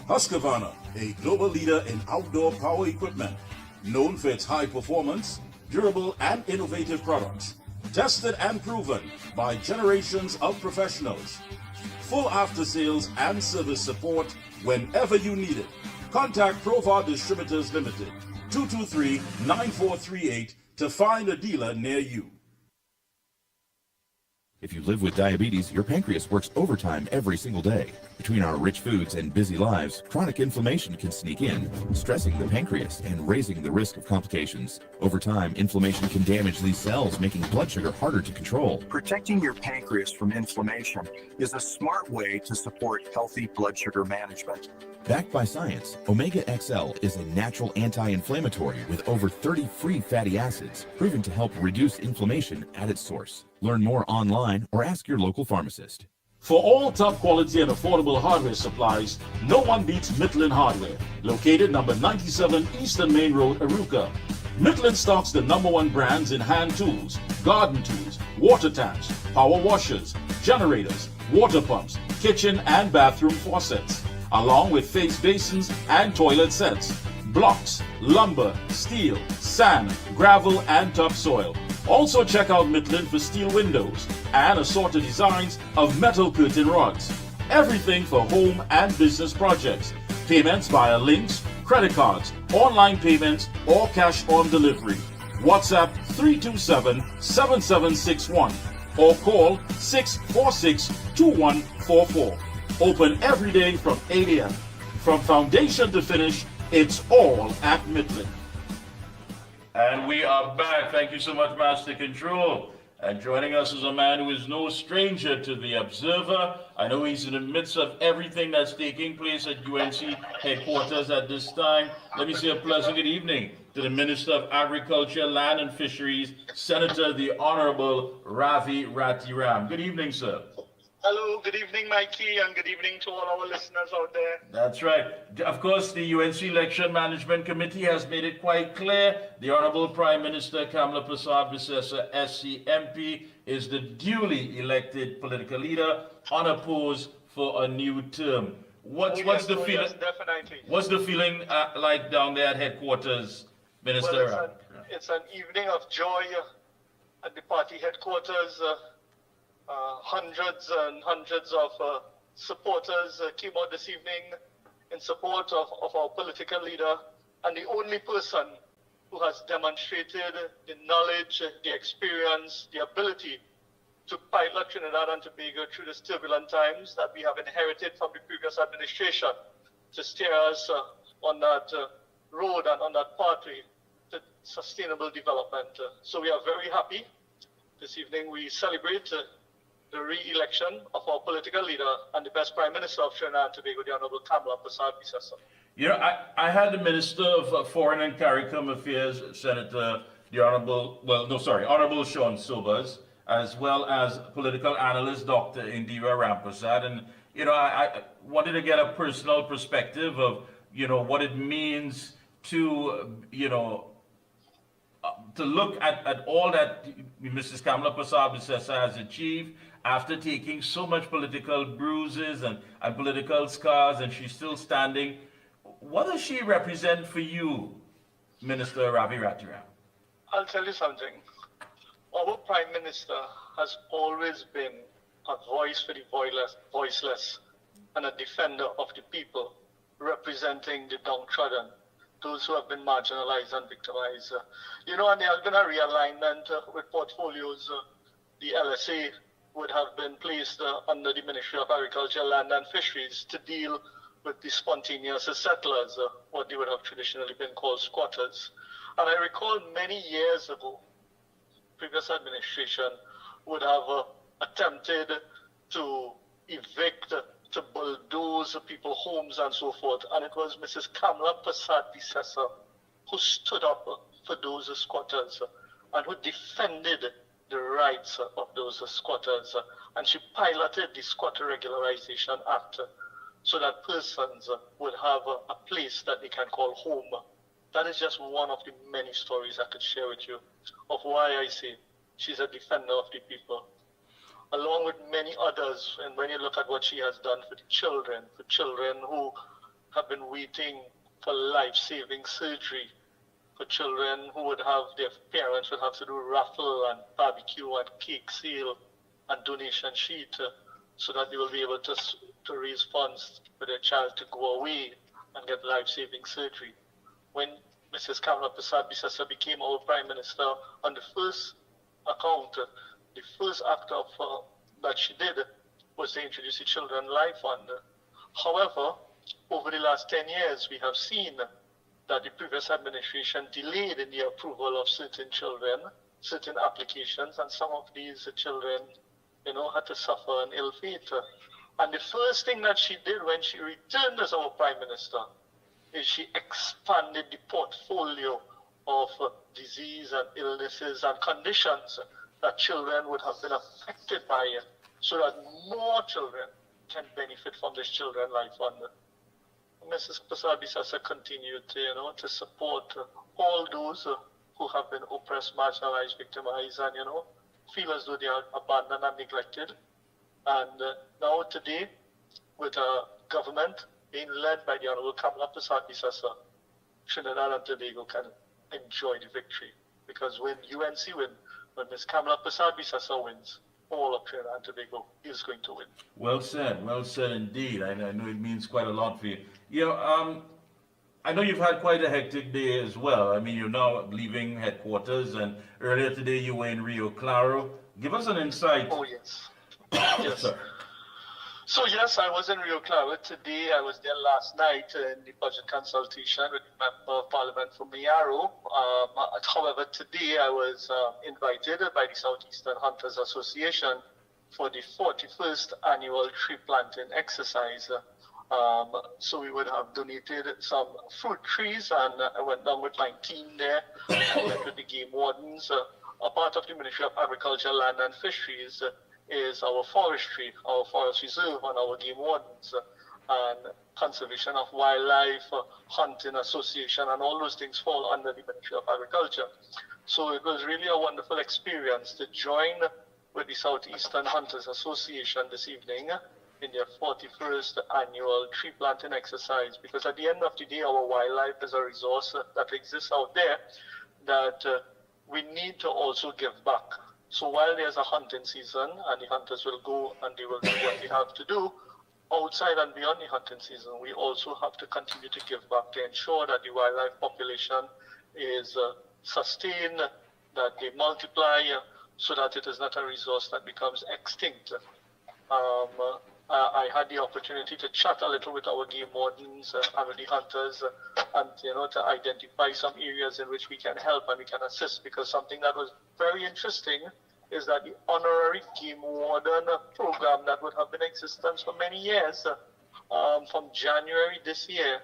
Husqvarna, a global leader in outdoor power equipment, known for its high performance, durable and innovative products, tested and proven by generations of professionals. Full after-sales and service support whenever you need it. Contact Provar Distributors Limited, 223-9438 to find a dealer near you. If you live with diabetes, your pancreas works overtime every single day. Between our rich foods and busy lives, chronic inflammation can sneak in, stressing the pancreas and raising the risk of complications. Over time, inflammation can damage these cells, making blood sugar harder to control. Protecting your pancreas from inflammation is a smart way to support healthy blood sugar management. Backed by science, Omega XL is a natural anti-inflammatory with over 30 free fatty acids, proven to help reduce inflammation at its source. Learn more online or ask your local pharmacist. For all top quality and affordable hardware supplies, no one beats Midland Hardware, located number 97 Eastern Main Road, Arouca. Midland stocks the #1 brands in hand tools, garden tools, water tanks, power washers, generators, water pumps, kitchen and bathroom faucets, along with face basins and toilet sets, blocks, lumber, steel, sand, gravel and topsoil. Also check out Midland for steel windows and assorted designs of metal curtain rods. Everything for home and business projects. Payments via links, credit cards, online payments, or cash on delivery. WhatsApp 327-7761 or call 646-2144. Open every day from 8 a.m. From foundation to finish, it's all at Midland. And we are back. Thank you so much, Master Control. And joining us is a man who is no stranger to the Observer. I know he's in the midst of everything that's taking place at UNC headquarters at this time. Let me say a pleasant good evening to the Minister of Agriculture, Land and Fisheries, Senator the Honorable Ravi Ratiram. Good evening, sir. Hello, good evening, Mikey, and good evening to all our listeners out there. That's right. Of course, the UNC Election Management Committee has made it quite clear the Honorable Prime Minister Kamla Persad-Bissessar, SC MP, is the duly elected political leader unopposed for a new term. What's the feeling? Yes, definitely. What's the feeling like down there at headquarters, Minister? Well, it's an evening of joy at the party headquarters. Hundreds and hundreds of supporters came out this evening in support of our political leader, and the only person who has demonstrated the knowledge, the experience, the ability to pilot Trinidad and Tobago through these turbulent times that we have inherited from the previous administration to steer us on that road and on that pathway to sustainable development. So we are very happy. This evening we celebrate the re-election of our political leader and the best Prime Minister of Trinidad and Tobago, the Honorable Kamla Persad-Bissessar. You know, I had the Minister of Foreign and CARICOM Affairs, Senator the Honorable Sean Sobers, as well as political analyst Dr. Indira Rampersad, and you know, I wanted to get a personal perspective of what it means to to look at all that Mrs. Kamla Persad-Bissessar has achieved after taking so much political bruises and political scars, and she's still standing. What does she represent for you, Minister Ravi Ratiram? I'll tell you something. Our Prime Minister has always been a voice for the voiceless and a defender of the people, representing the downtrodden, those who have been marginalized and victimized. And there has been a realignment with portfolios. The LSA would have been placed under the Ministry of Agriculture, Land and Fisheries to deal with the spontaneous settlers, what they would have traditionally been called squatters. And I recall many years ago, previous administration would have attempted to evict, to bulldoze people's homes and so forth. And it was Mrs. Kamla Persad-Bissessar who stood up for those squatters and who defended the rights of those squatters. And she piloted the Squatter Regularization Act so that persons would have a place that they can call home. That is just one of the many stories I could share with you of why I say she's a defender of the people, along with many others. And when you look at what she has done for children who have been waiting for life-saving surgery, for children who would have, their parents would have to do raffle and barbecue and cake sale and donation sheet so that they will be able to raise funds for their child to go away and get life-saving surgery. When Mrs. Kamala Persad-Bissessar became our Prime Minister, on the first account, the first act of that she did was to introduce the Children Life Fund. However, over the last 10 years, we have seen that the previous administration delayed in the approval of certain children, certain applications, and some of these children, had to suffer an ill fate. And the first thing that she did when she returned as our Prime Minister is she expanded the portfolio of disease and illnesses and conditions that children would have been affected by, so that more children can benefit from this Children Life Fund. Mrs. Persad-Bissessar continued to support all those who have been oppressed, marginalized, victimized, and feel as though they are abandoned and neglected. And now today, with a government being led by the Honorable Kamala Persad-Bissessar, Trinidad and Tobago can enjoy the victory. Because when UNC win, when Ms. Kamala Persad-Bissessar wins, all of Trinidad and Tobago is going to win. Well said indeed. I know it means quite a lot for you. I know you've had quite a hectic day as well. I mean, you're now leaving headquarters, and earlier today you were in Rio Claro. Give us an insight. Oh, yes. Yes, sir. So yes, I was in Rio Claro today. I was there last night in the budget consultation with the Member of Parliament from Mayaro. However, today I was invited by the Southeastern Hunters Association for the 41st annual tree planting exercise. So we would have donated some fruit trees, and I went down with my team there. I met with the game wardens. A part of the Ministry of Agriculture, Land and Fisheries is our forestry, our forest reserve, and our game wardens, and conservation of wildlife, hunting association, and all those things fall under the Ministry of Agriculture. So it was really a wonderful experience to join with the Southeastern Hunters Association this evening in their 41st annual tree planting exercise, because at the end of the day, our wildlife is a resource that exists out there that we need to also give back. So while there's a hunting season and the hunters will go and they will do what they have to do, outside and beyond the hunting season, we also have to continue to give back to ensure that the wildlife population is sustained, that they multiply, so that it is not a resource that becomes extinct. I had the opportunity to chat a little with our game wardens and with the hunters, and to identify some areas in which we can help and we can assist, because something that was very interesting is that the honorary game warden program that would have been in existence for many years, from January this year,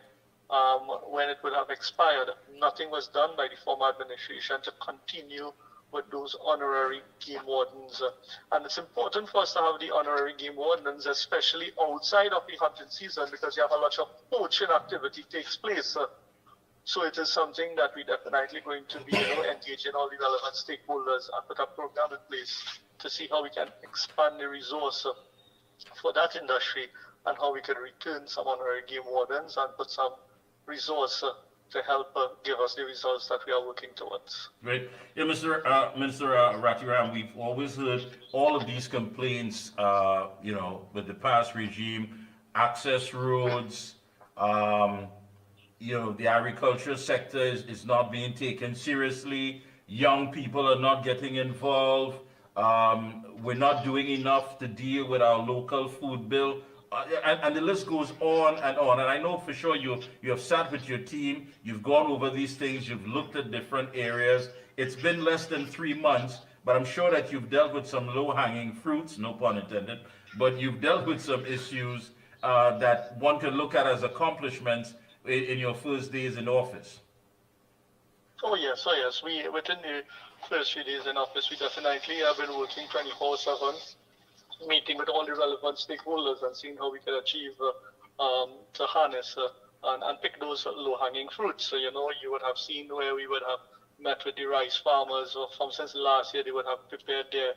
when it would have expired, nothing was done by the former administration to continue with those honorary game wardens. And it's important for us to have the honorary game wardens, especially outside of the hunting season, because you have a lot of poaching activity takes place. So it is something that we definitely going to be engaging all the relevant stakeholders and put a program in place to see how we can expand the resource for that industry, and how we can return some honorary game wardens and put some resource to help give us the results that we are working towards. Great. Yeah, Minister Ratiram, we've always heard all of these complaints, with the past regime, access roads, the agriculture sector is not being taken seriously. Young people are not getting involved. We're not doing enough to deal with our local food bill. And the list goes on and on. And I know for sure you have sat with your team, you've gone over these things, you've looked at different areas. It's been less than 3 months, but I'm sure that you've dealt with some low-hanging fruits, no pun intended, but you've dealt with some issues that one can look at as accomplishments in your first days in office. Oh yes, oh yes. We within the first few days in office, we definitely have been working 24/7, meeting with all the relevant stakeholders and seeing how we can achieve to harness and pick those low-hanging fruits. So you would have seen where we would have met with the rice farmers, or from since last year they would have prepared their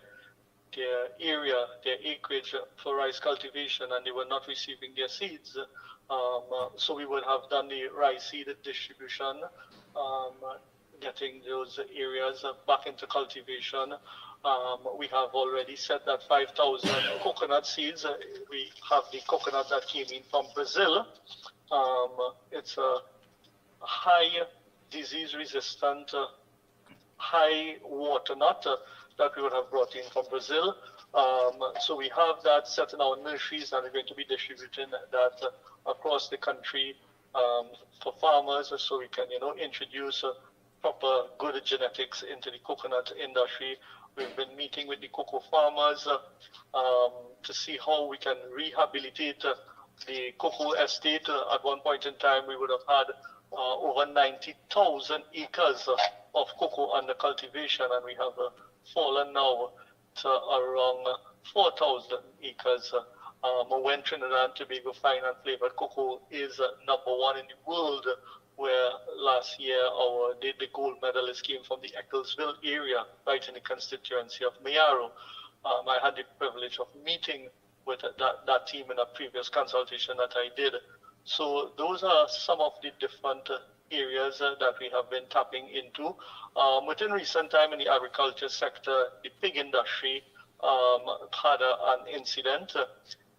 area, their acreage for rice cultivation, and they were not receiving their seeds. So we would have done the rice seed distribution, getting those areas back into cultivation. We have already said that 5,000 coconut seeds. We have the coconut that came in from Brazil. It's a high disease resistant, high water nut that we would have brought in from Brazil. So we have that set in our nurseries, and we're going to be distributing that across the country for farmers, so we can, introduce proper good genetics into the coconut industry. We've been meeting with the cocoa farmers to see how we can rehabilitate the cocoa estate. At one point in time, we would have had over 90,000 acres of cocoa under cultivation, and we have fallen now to around 4,000 acres. When Trinidad and Tobago fine and flavored cocoa is #1 in the world, where last year the gold medalist came from the Ecclesville area, right in the constituency of Mayaro. I had the privilege of meeting with that team in a previous consultation that I did. So those are some of the different areas that we have been tapping into. Within recent time in the agriculture sector, the pig industry had an incident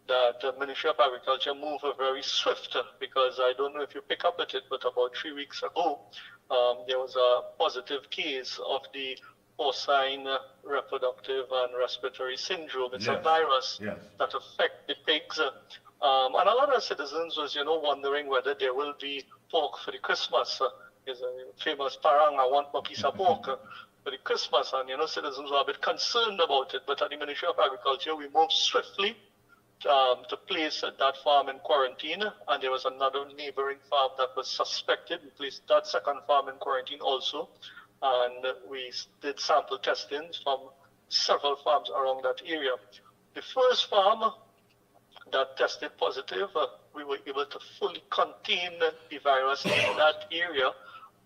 that the Ministry of Agriculture moved very swift, because I don't know if you pick up at it, but about 3 weeks ago, there was a positive case of the porcine reproductive and respiratory syndrome. It's a virus that affects the pigs. And a lot of citizens was, wondering whether there will be pork for the Christmas. There's a famous parang, I want my piece of pork for the Christmas. And, citizens were a bit concerned about it. But at the Ministry of Agriculture, we moved swiftly to place that farm in quarantine. And there was another neighboring farm that was suspected. We placed that second farm in quarantine also. And we did sample testings from several farms around that area. The first farm that tested positive, we were able to fully contain the virus in that area,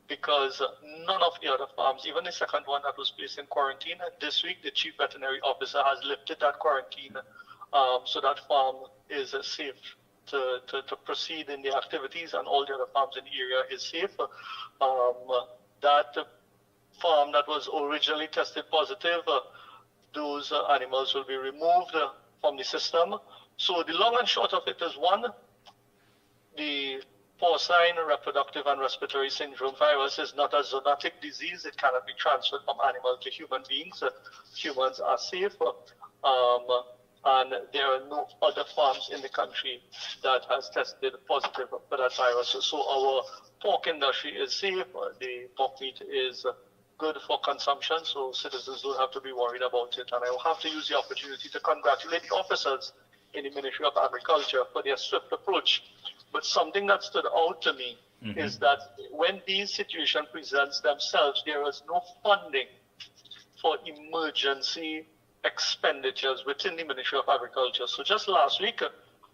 because none of the other farms, even the second one that was placed in quarantine, this week the chief veterinary officer has lifted that quarantine, so that farm is safe to proceed in the activities, and all the other farms in the area is safe. That farm that was originally tested positive, those animals will be removed from the system. So the long and short of it is, one, the porcine reproductive and respiratory syndrome virus is not a zoonotic disease. It cannot be transferred from animal to human beings. Humans are safe. And there are no other farms in the country that has tested positive for that virus. So our pork industry is safe. The pork meat is good for consumption, so citizens don't have to be worried about it. And I will have to use the opportunity to congratulate the officers in the Ministry of Agriculture for their swift approach. But something that stood out to me is that when these situations present themselves, there is no funding for emergency expenditures within the Ministry of Agriculture. So just last week,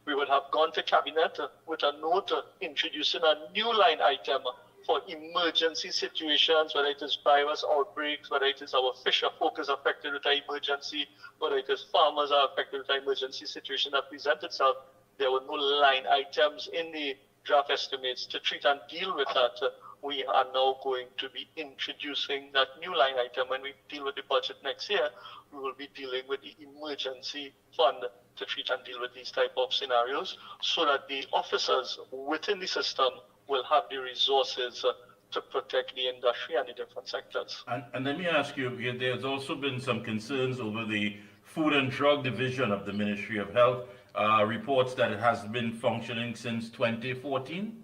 we would have gone to Cabinet with a note introducing a new line item for emergency situations, whether it is virus outbreaks, whether it is our fisher folk is affected with an emergency, whether it is farmers are affected with an emergency situation that presents itself. There were no line items in the draft estimates to treat and deal with that. We are now going to be introducing that new line item. When we deal with the budget next year, we will be dealing with the emergency fund to treat and deal with these type of scenarios, so that the officers within the system will have the resources to protect the industry and the different sectors. And let me ask you, there's also been some concerns over the Food and Drug Division of the Ministry of Health, reports that it has been functioning since 2014.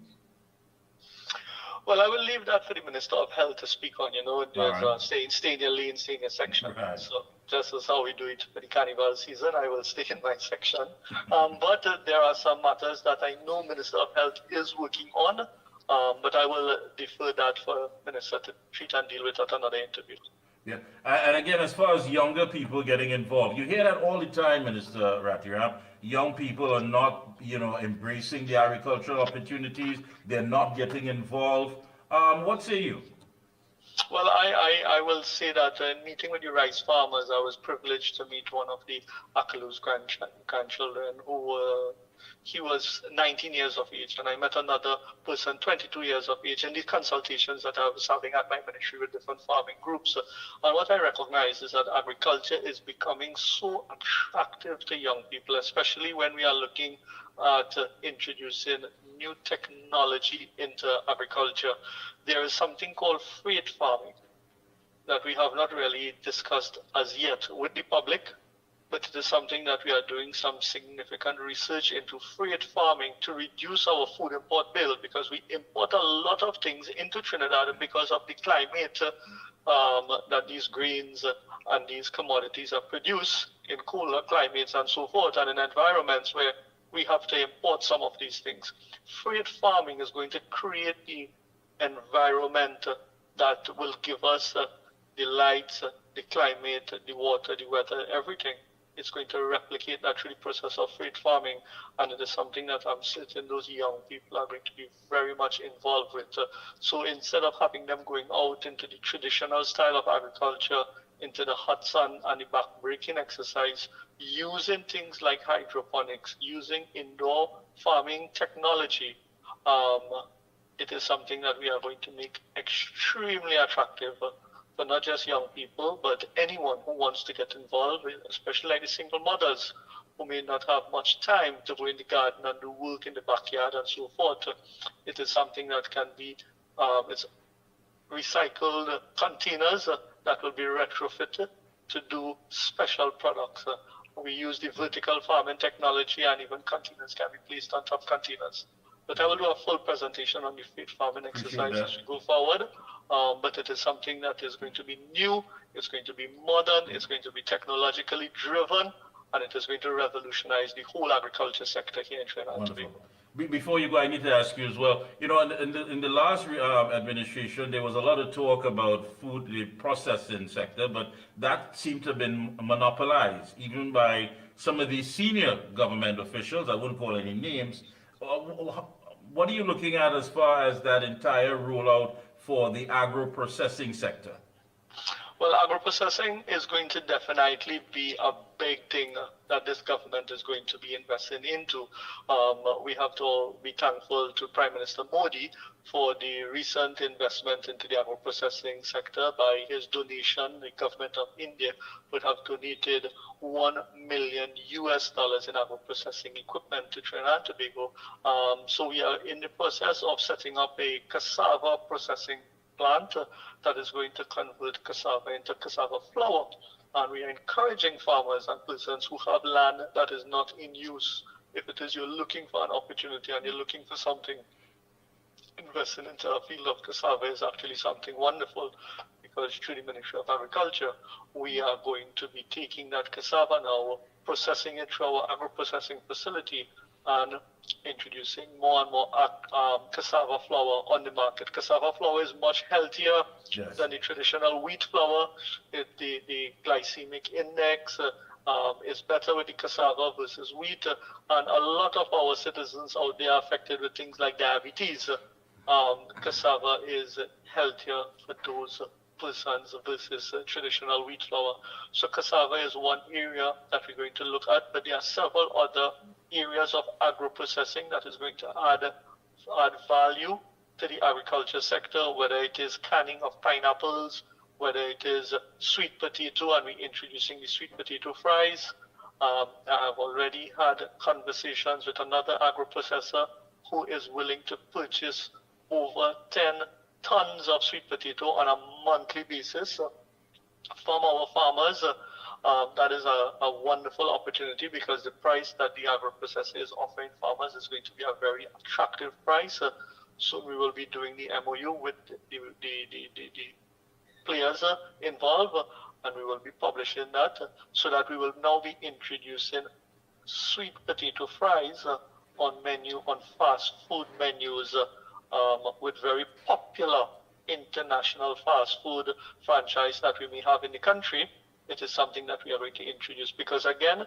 Well, I will leave that for the Minister of Health to speak on. There's stay in your lane, stay in your section. Right. So just as how we do it for the carnival season, I will stay in my section. But there are some matters that I know Minister of Health is working on. But I will defer that for Minister to treat and deal with at another interview. Yeah, and again, as far as younger people getting involved, you hear that all the time, Minister Rathiram. Young people are not, embracing the agricultural opportunities. They're not getting involved. What say you? Well, I will say that in meeting with the rice farmers, I was privileged to meet one of the Akalu's grandchildren who he was 19 years of age, and I met another person 22 years of age in the consultations that I was having at my ministry with different farming groups. And what I recognize is that agriculture is becoming so attractive to young people, especially when we are looking at introducing new technology into agriculture. There is something called freight farming that we have not really discussed as yet with the public, but it is something that we are doing some significant research into freight farming to reduce our food import bill, because we import a lot of things into Trinidad because of the climate that these grains and these commodities are produced in cooler climates and so forth, and in environments where we have to import some of these things. Freight farming is going to create the environment that will give us the lights, the climate, the water, the weather, everything. It's going to replicate that through the process of freight farming, and it is something that I'm certain those young people are going to be very much involved with. So instead of having them going out into the traditional style of agriculture, into the hot sun and the back-breaking exercise, using things like hydroponics, using indoor farming technology, it is something that we are going to make extremely attractive for not just young people, but anyone who wants to get involved, especially like the single mothers who may not have much time to go in the garden and do work in the backyard and so forth. It is something that can be it's recycled containers that will be retrofitted to do special products. We use the vertical farming technology, and even containers can be placed on top containers. But I will do a full presentation on the freight farming exercise as we go forward. But it is something that is going to be new, it's going to be modern, it's going to be technologically driven, and it is going to revolutionize the whole agriculture sector here in Trinidad and Tobago. Before you go, I need to ask you as well. In the last administration, there was a lot of talk about food, the processing sector, but that seemed to have been monopolized, even by some of the senior government officials. I wouldn't call any names. What are you looking at as far as that entire rollout for the agro-processing sector? Well, agro-processing is going to definitely be a big thing that this government is going to be investing into. We have to be thankful to Prime Minister Modi for the recent investment into the agro-processing sector. By his donation, the government of India would have donated $1 million in agro-processing equipment to Trinidad and Tobago. So we are in the process of setting up a cassava processing plant that is going to convert cassava into cassava flour. And we are encouraging farmers and persons who have land that is not in use. If it is you're looking for an opportunity and you're looking for something, investing into a field of cassava is actually something wonderful, because through the Ministry of Agriculture, we are going to be taking that cassava now, processing it through our agro-processing facility, and introducing more and more cassava flour on the market. Cassava flour is much healthier than the traditional wheat flour. The glycemic index is better with the cassava versus wheat, and a lot of our citizens out there are affected with things like diabetes. Cassava is healthier for those persons versus traditional wheat flour. So cassava is one area that we're going to look at, but there are several other areas of agro-processing that is going to add value to the agriculture sector, whether it is canning of pineapples, whether it is sweet potato, and we're introducing the sweet potato fries. I have already had conversations with another agro-processor who is willing to purchase over 10 tons of sweet potato on a monthly basis from our farmers. That is a wonderful opportunity, because the price that the agro-processor is offering farmers is going to be a very attractive price. So we will be doing the MOU with the players involved, and we will be publishing that, so that we will now be introducing sweet potato fries on fast food menus with very popular international fast food franchise that we may have in the country, it is something that we are going to introduce because, again,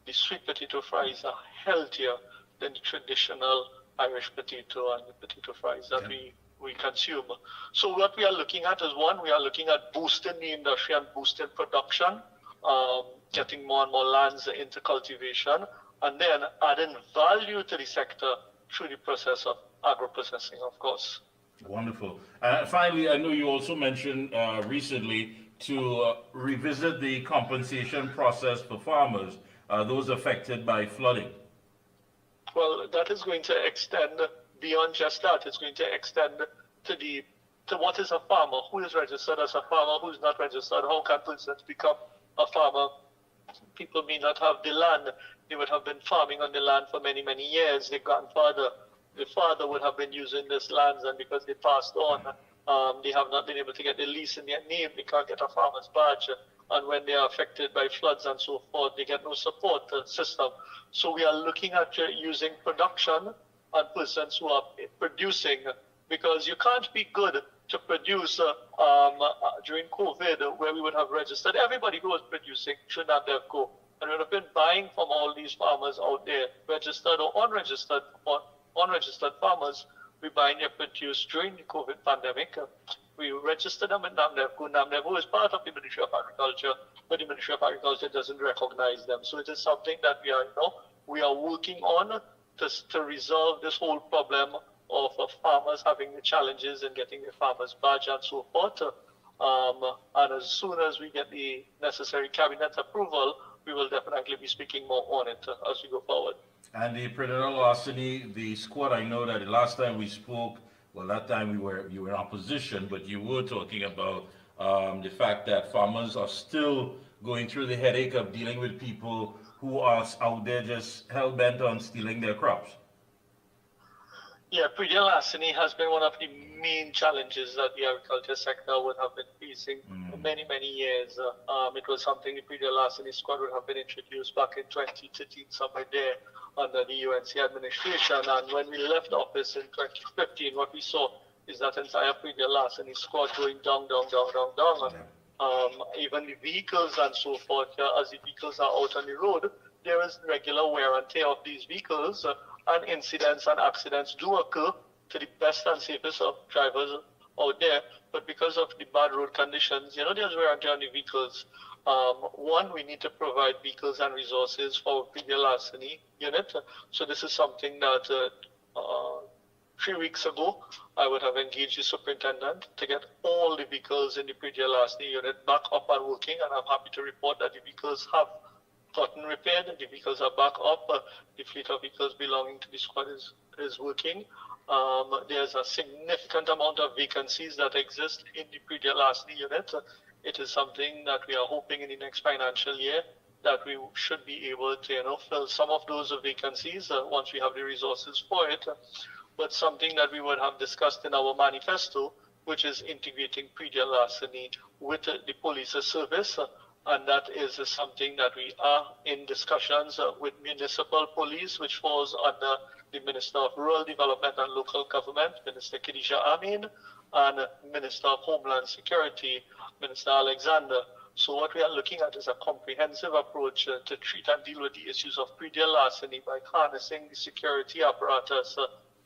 the sweet potato fries are healthier than the traditional Irish potato and the potato fries that we consume. So what we are looking at is, one, we are looking at boosting the industry and boosting production, getting more and more lands into cultivation, and then adding value to the sector through the process of agro-processing, of course. Wonderful. Finally, I know you also mentioned recently to revisit the compensation process for farmers, those affected by flooding. Well, that is going to extend beyond just that. It's going to extend to what is a farmer, who is registered as a farmer, who is not registered, how can persons become a farmer. People may not have the land. They would have been farming on the land for many, many years. Their grandfather, the father would have been using this land, and because they passed on, they have not been able to get the lease in their name. They can't get a farmer's badge. And when they are affected by floods and so forth, they get no support system. So we are looking at using production and persons who are producing, because you can't be good to produce during COVID, where we would have registered everybody who was producing should not have go. And we would have been buying from all these farmers out there, registered or unregistered farmers. We buy and produce during the COVID pandemic. We registered them in NAMDEVCO. NAMDEVCO is part of the Ministry of Agriculture, but the Ministry of Agriculture doesn't recognize them. So it is something that we are working on to resolve this whole problem of farmers having the challenges in getting the farmer's badge and so forth. And as soon as we get the necessary cabinet approval, we will definitely be speaking more on it as we go forward. And the predator larceny, the squad, I know that the last time we spoke, well, that time you were in opposition, but you were talking about the fact that farmers are still going through the headache of dealing with people who are out there just hell-bent on stealing their crops. Yeah, predator larceny has been one of the main challenges that the agriculture sector would have been facing for many, many years. It was something the predator larceny squad would have been introduced back in 2013, somewhere there, under the UNC administration. And when we left office in 2015, what we saw is that entire predator larceny squad going down. Even the vehicles and so forth, as the vehicles are out on the road, there is regular wear and tear of these vehicles, and incidents and accidents do occur to the best and safest of drivers out there. But because of the bad road conditions, there's wear and tear on the vehicles. One, we need to provide vehicles and resources for predator larceny unit. So this is something that 3 weeks ago, I would have engaged the superintendent to get all the vehicles in the predator larceny unit back up and working, and I'm happy to report that the vehicles have gotten repaired. The vehicles are back up. The fleet of vehicles belonging to the squad is working. There's a significant amount of vacancies that exist in the predator larceny unit. It is something that we are hoping in the next financial year that we should be able to fill some of those vacancies once we have the resources for it. But something that we would have discussed in our manifesto, which is integrating predator larceny with the police service. And that is something that we are in discussions with municipal police, which falls under the Minister of Rural Development and Local Government, Minister Khadija Amin, and Minister of Homeland Security, Minister Alexander. So what we are looking at is a comprehensive approach to treat and deal with the issues of predator larceny by harnessing the security apparatus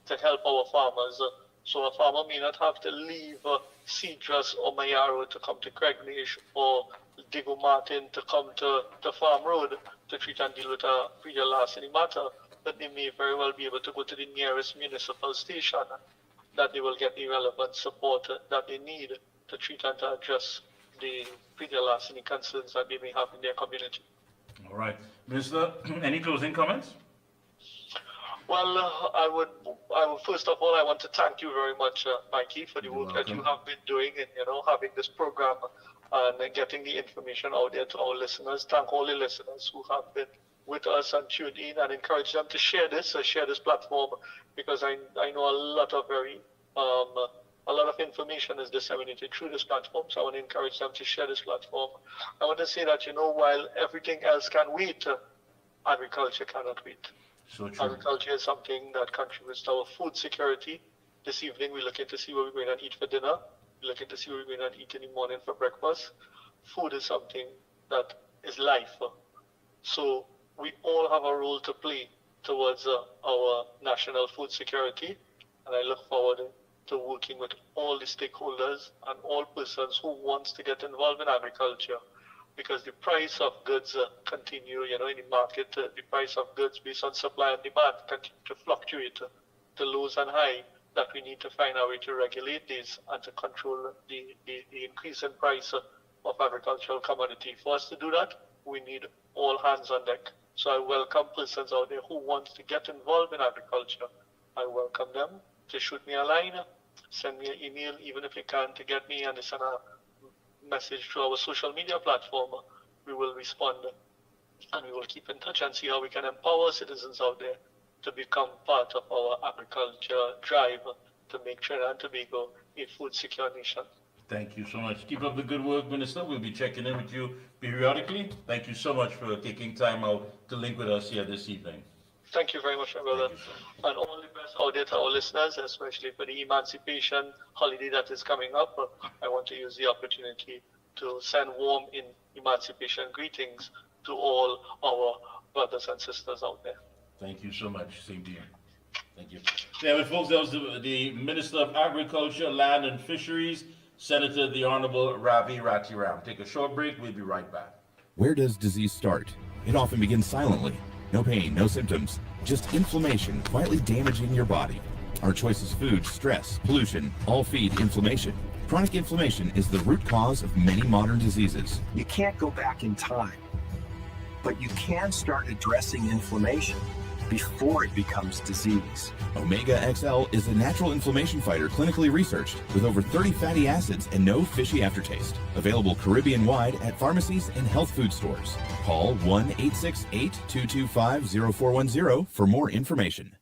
to help our farmers. So a farmer may not have to leave Cedrus or Mayaro to come to Craignish or Diego Martin to come to Farm Road to treat and deal with a predator larceny matter, but they may very well be able to go to the nearest municipal station that they will get the relevant support that they need to treat and to address the predator larceny concerns that they may have in their community. All right. Minister, any closing comments? Well, I would first of all, I want to thank you very much, Mikey, for the work that you have been doing in, having this program and getting the information out there to our listeners. Thank all the listeners who have been with us and tuned in, and encourage them to share this platform, because I know a lot of information is disseminated through this platform. So I want to encourage them to share this platform. I want to say that, while everything else can wait, agriculture cannot wait. So true. Agriculture is something that contributes to our food security. This evening, we're looking to see what we're going to eat for dinner. We're looking to see what we're going to eat in the morning for breakfast. Food is something that is life. So we all have a role to play towards our national food security. And I look forward to working with all the stakeholders and all persons who wants to get involved in agriculture. Because the price of goods continue, in the market, the price of goods based on supply and demand continue to fluctuate to lows and high, that we need to find a way to regulate these and to control the increase in price of agricultural commodity. For us to do that, we need all hands on deck. So I welcome persons out there who want to get involved in agriculture. I welcome them to shoot me a line, send me an email, even if you can't, to get me and send a message to our social media platform. We will respond and we will keep in touch and see how we can empower citizens out there to become part of our agriculture drive to make Trinidad and Tobago a food secure nation. Thank you so much. Keep up the good work, Minister. We'll be checking in with you periodically. Thank you so much for taking time out to link with us here this evening. Thank you very much, my brother. And all the best out there to our listeners, especially for the Emancipation holiday that is coming up. I want to use the opportunity to send warm Emancipation greetings to all our brothers and sisters out there. Thank you so much. Same to you. Thank you. Yeah, but folks, that was the Minister of Agriculture, Land and Fisheries, Senator the Honorable Ravi Ratiram. Take a short break. We'll be right back. Where does disease start? It often begins silently. No pain, no symptoms, just inflammation quietly damaging your body. Our choices: food, stress, pollution, all feed inflammation. Chronic inflammation is the root cause of many modern diseases. You can't go back in time, but you can start addressing inflammation before it becomes disease. Omega XL is a natural inflammation fighter clinically researched with over 30 fatty acids and no fishy aftertaste. Available Caribbean-wide at pharmacies and health food stores. Call 1-868-225-0410 for more information.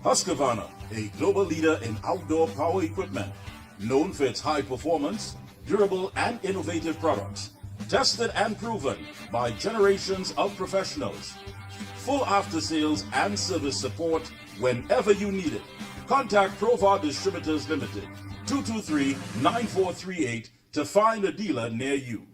Husqvarna, a global leader in outdoor power equipment, known for its high performance, durable and innovative products, tested and proven by generations of professionals. Full after sales and service support whenever you need it. Contact Provar Distributors Limited, 223-9438 to find a dealer near you.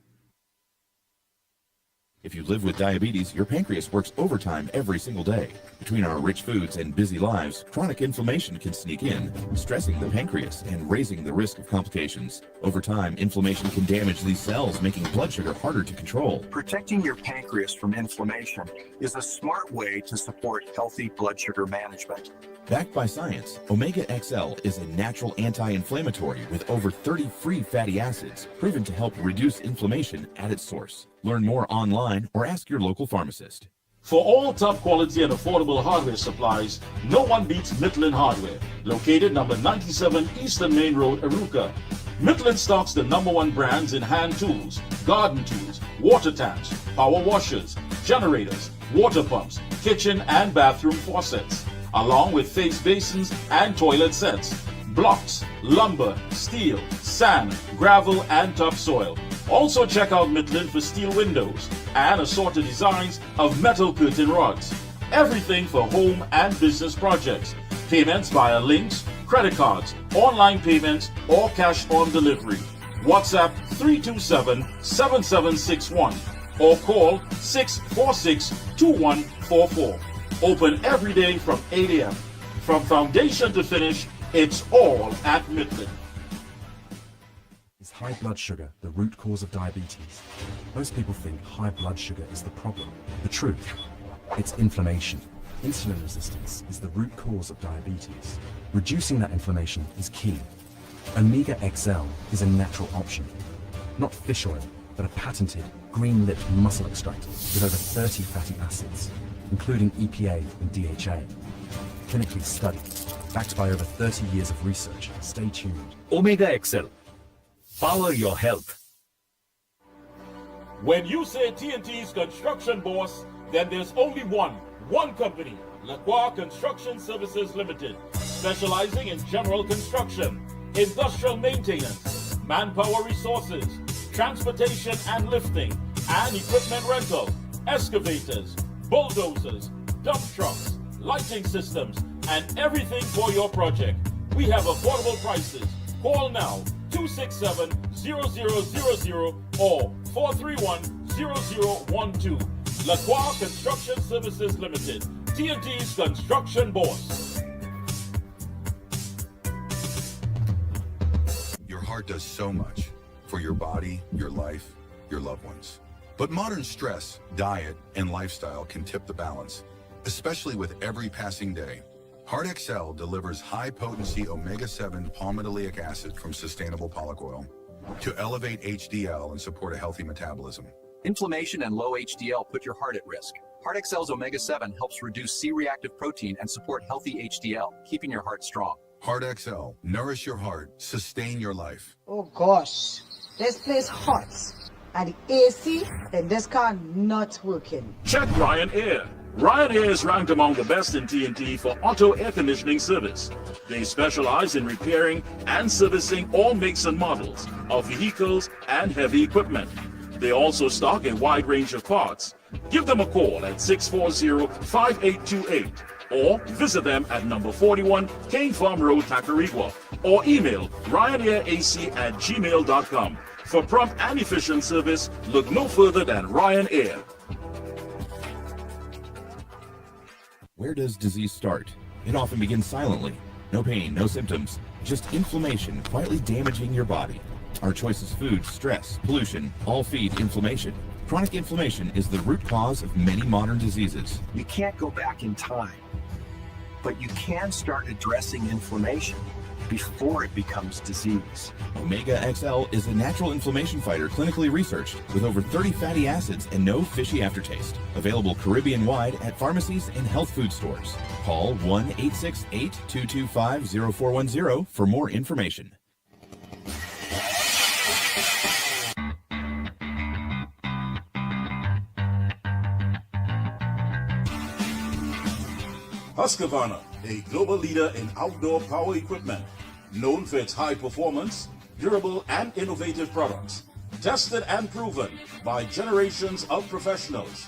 If you live with diabetes, your pancreas works overtime every single day. Between our rich foods and busy lives, chronic inflammation can sneak in, stressing the pancreas and raising the risk of complications. Over time, inflammation can damage these cells, making blood sugar harder to control. Protecting your pancreas from inflammation is a smart way to support healthy blood sugar management. Backed by science, Omega XL is a natural anti-inflammatory with over 30 free fatty acids, proven to help reduce inflammation at its source. Learn more online or ask your local pharmacist. For all top quality and affordable hardware supplies, no one beats Midland Hardware, located number 97 Eastern Main Road, Aruca. Midland stocks the #1 brands in hand tools, garden tools, water tanks, power washers, generators, water pumps, kitchen and bathroom faucets, along with face basins and toilet sets, blocks, lumber, steel, sand, gravel and topsoil. Also check out Midland for steel windows and assorted designs of metal curtain rods. Everything for home and business projects. Payments via links, credit cards, online payments, or cash on delivery. WhatsApp 327-7761 or call 646-2144. Open every day from 8 a.m. From foundation to finish, it's all at Midland. Is high blood sugar the root cause of diabetes? Most people think high blood sugar is the problem. The truth, it's inflammation. Insulin resistance is the root cause of diabetes. Reducing that inflammation is key. Omega XL is a natural option. Not fish oil, but a patented green-lipped muscle extract with over 30 fatty acids, including EPA and DHA. Clinically studied, backed by over 30 years of research. Stay tuned. Omega XL. Power your health. When you say TNT's construction boss, then there's only one company, Lacroix Construction Services Limited, specializing in general construction, industrial maintenance, manpower resources, transportation and lifting, and equipment rental, excavators, bulldozers, dump trucks, lighting systems, and everything for your project. We have affordable prices. Call now 267-0000 or 431-0012. Lacroix Construction Services Limited, TNT's construction boss. Your heart does so much for your body, your life, your loved ones. But modern stress, diet, and lifestyle can tip the balance, especially with every passing day. Heart XL delivers high-potency omega-7 palmitoleic acid from sustainable pollock oil to elevate HDL and support a healthy metabolism. Inflammation and low HDL put your heart at risk. Heart XL's omega-7 helps reduce C-reactive protein and support healthy HDL, keeping your heart strong. Heart XL, nourish your heart, sustain your life. Oh gosh, this place hot. And the AC in this car not working. Check Ryan Air. Ryan Air is ranked among the best in TNT for auto air conditioning service. They specialize in repairing and servicing all makes and models of vehicles and heavy equipment. They also stock a wide range of parts. Give them a call at 640-5828 or visit them at number 41 Cane Farm Road, Tacarigua, or email ryanairac@gmail.com. For prompt and efficient service, look no further than Ryan Air. Where does disease start? It often begins silently. No pain, no symptoms, just inflammation quietly damaging your body. Our choices: food, stress, pollution, all feed inflammation. Chronic inflammation is the root cause of many modern diseases. You can't go back in time, but you can start addressing inflammation before it becomes disease. Omega XL is a natural inflammation fighter clinically researched with over 30 fatty acids and no fishy aftertaste. Available Caribbean-wide at pharmacies and health food stores. Call 1-868-225-0410 for more information. Husqvarna, a global leader in outdoor power equipment, known for its high performance, durable and innovative products, tested and proven by generations of professionals.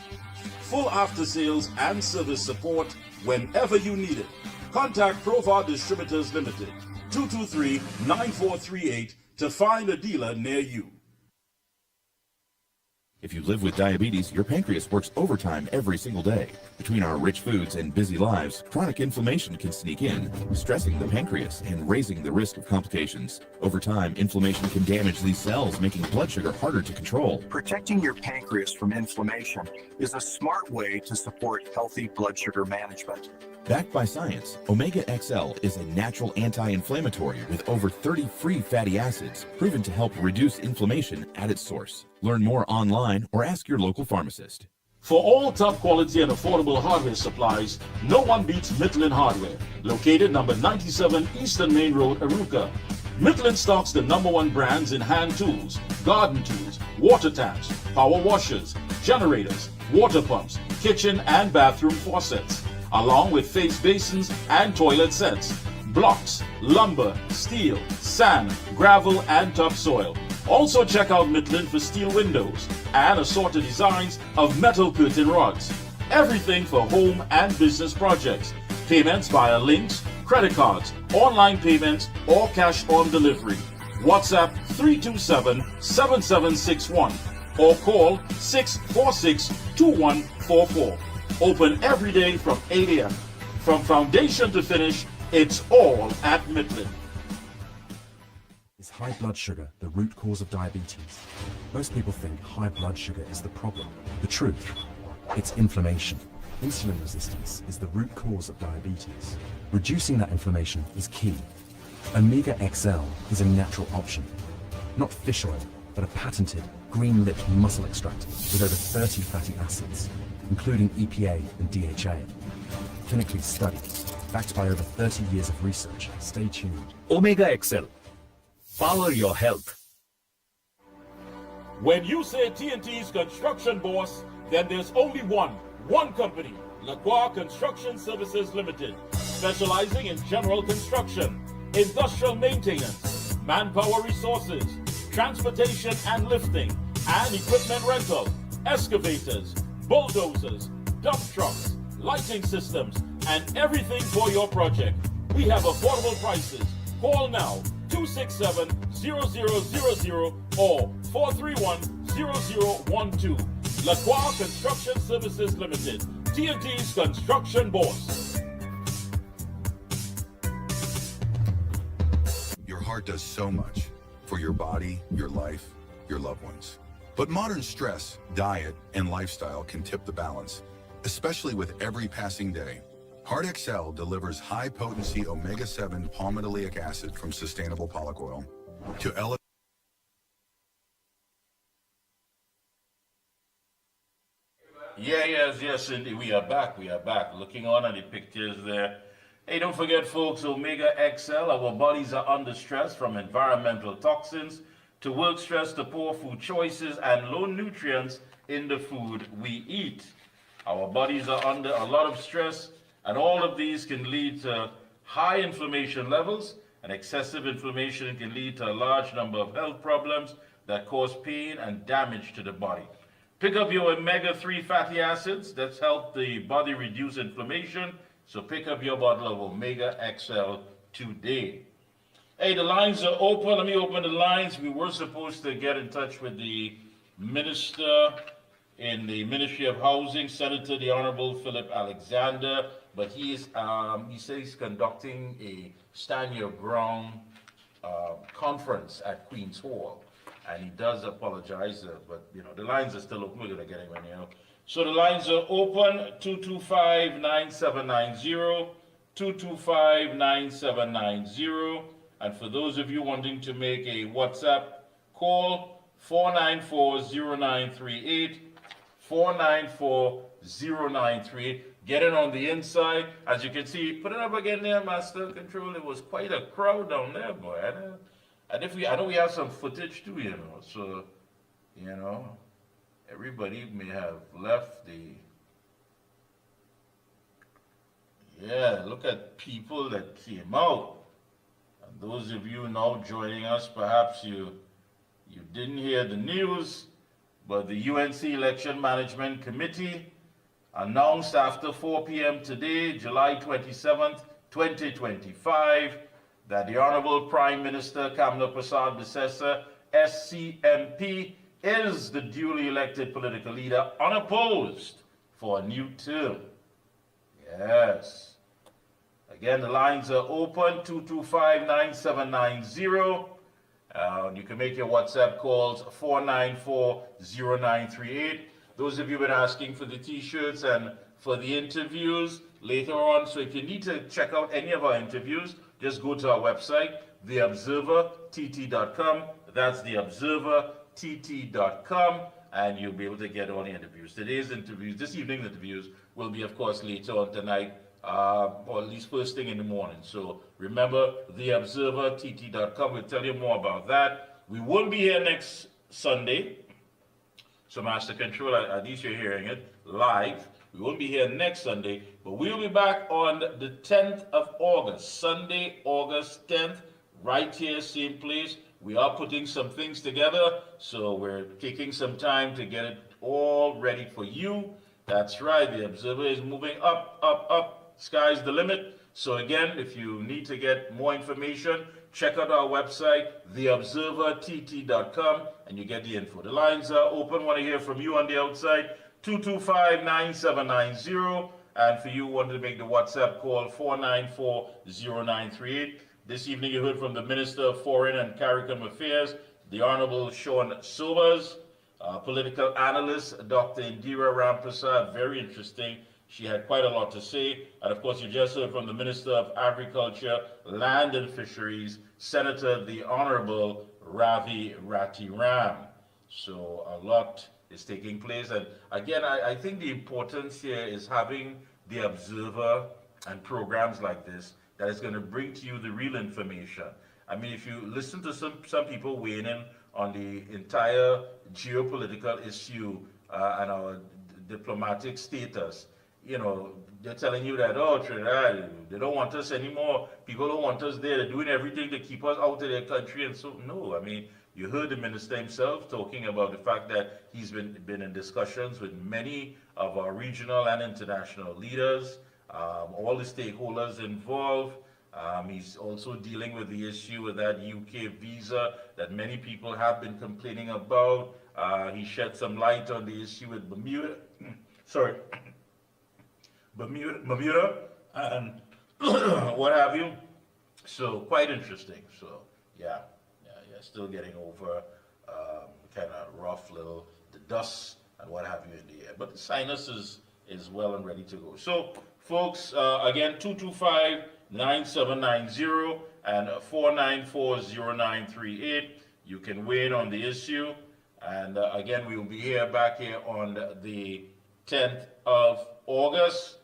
Full after sales and service support whenever you need it. Contact Provar Distributors Limited, 223-9438 to find a dealer near you. If you live with diabetes, your pancreas works overtime every single day. Between our rich foods and busy lives, chronic inflammation can sneak in, stressing the pancreas and raising the risk of complications. Over time, inflammation can damage these cells, making blood sugar harder to control. Protecting your pancreas from inflammation is a smart way to support healthy blood sugar management. Backed by science, Omega XL is a natural anti-inflammatory with over 30 free fatty acids, proven to help reduce inflammation at its source. Learn more online or ask your local pharmacist. For all top quality and affordable hardware supplies, no one beats Midland Hardware, located number 97 Eastern Main Road, Arouca. Midland stocks the #1 brands in hand tools, garden tools, water taps, power washers, generators, water pumps, kitchen and bathroom faucets, along with face basins and toilet sets, blocks, lumber, steel, sand, gravel, and topsoil. Also check out Midland for steel windows and assorted designs of metal curtain rods. Everything for home and business projects. Payments via links, credit cards, online payments, or cash on delivery. WhatsApp 327-7761 or call 646-2144. Open every day from 8 a.m. From foundation to finish, it's all at Midland. Is high blood sugar the root cause of diabetes? Most people think high blood sugar is the problem. The truth, it's inflammation. Insulin resistance is the root cause of diabetes. Reducing that inflammation is key. Omega XL is a natural option. Not fish oil, but a patented green-lipped muscle extractor with over 30 fatty acids, including EPA and DHA. Clinically studied, backed by over 30 years of research. Stay tuned. Omega XL. Power your health. When you say TNT's construction boss, then there's only one company, Lacroix Construction Services Limited, specializing in general construction, industrial maintenance, manpower resources, transportation and lifting, and equipment rental, excavators, bulldozers, dump trucks, lighting systems, and everything for your project. We have affordable prices. Call now 267-0000 or 431-0012. Lacroix Construction Services Limited, TNT's construction boss. Your heart does so much for your body, your life, your loved ones. But modern stress, diet, and lifestyle can tip the balance, especially with every passing day. Heart XL delivers high-potency omega-7 palmitoleic acid from sustainable pollock oil to elevate. Yes, indeed. We are back. Looking on at the pictures there. Hey, don't forget, folks, Omega XL. Our bodies are under stress from environmental toxins to work stress to poor food choices and low nutrients in the food we eat. Our bodies are under a lot of stress, and all of these can lead to high inflammation levels, and excessive inflammation can lead to a large number of health problems that cause pain and damage to the body. Pick up your omega-3 fatty acids that help the body reduce inflammation, so pick up your bottle of Omega XL today. Hey, the lines are open. Let me open the lines. We were supposed to get in touch with the minister in the Ministry of Housing, Senator the Honorable Philip Alexander, but he says he's conducting a Stand Your Ground conference at Queen's Hall, and he does apologize, but the lines are still open. We're going to get him in here. So the lines are open, 225-9790, 225-9790, and for those of you wanting to make a WhatsApp call, 494-0938, 494-0938. Get it on the inside. As you can see, put it up again there, Master Control. It was quite a crowd down there, boy. And I know we have some footage too, so, everybody may have left look at people that came out. And those of you now joining us, perhaps you didn't hear the news, but the UNC Election Management Committee announced after 4 p.m. today, July 27th, 2025, that the Honorable Prime Minister Kamla Prasad Bisesa, SCMP, is the duly elected political leader unopposed for a new term. Yes. Again, the lines are open, 225-9790. You can make your WhatsApp calls, 494-0938. Those of you have been asking for the t-shirts and for the interviews later on. So if you need to check out any of our interviews, just go to our website, theobservertt.com. That's theobservertt.com, and you'll be able to get all the interviews. Today's interviews, this evening's interviews, will be, of course, later on tonight, or at least first thing in the morning. So remember, theobservertt.com. We'll tell you more about that. We won't be here next Sunday. So Master Control, at least you're hearing it live. We won't be here next Sunday, but we'll be back on the 10th of August, Sunday, August 10th, right here, same place. We are putting some things together, so we're taking some time to get it all ready for you. That's right, the Observer is moving up, up, up. Sky's the limit. So again, if you need to get more information, check out our website, theobservertt.com, and you get the info. The lines are open. Want to hear from you on the outside, 225-9790. And for you who want to make the WhatsApp call, 494-0938. This evening you heard from the Minister of Foreign and CARICOM Affairs, the Honorable Sean Sobers, political analyst, Dr. Indira Ramprasad, very interesting. She had quite a lot to say. And of course, you just heard from the Minister of Agriculture, Land and Fisheries, Senator the Honorable Ravi Ratiram. So a lot is taking place. And again, I think the importance here is having the Observer and programs like this that is going to bring to you the real information. I mean, if you listen to some people weighing in on the entire geopolitical issue and our diplomatic status, they're telling you that, oh, Trinidad, they don't want us anymore. People don't want us there. They're doing everything to keep us out of their country. And so, no, I mean, You heard the minister himself talking about the fact that he's been in discussions with many of our regional and international leaders, all the stakeholders involved. He's also dealing with the issue with that UK visa that many people have been complaining about. He shed some light on the issue with Bermuda, sorry, Bermuda and what have you. So quite interesting. So yeah, still getting over kind of rough little the dust and what have you in the air. But the sinus is well and ready to go. So folks, again, 225-9790 and 494-0938. You can weigh in on the issue. And again, we will be back here on the 10th of August.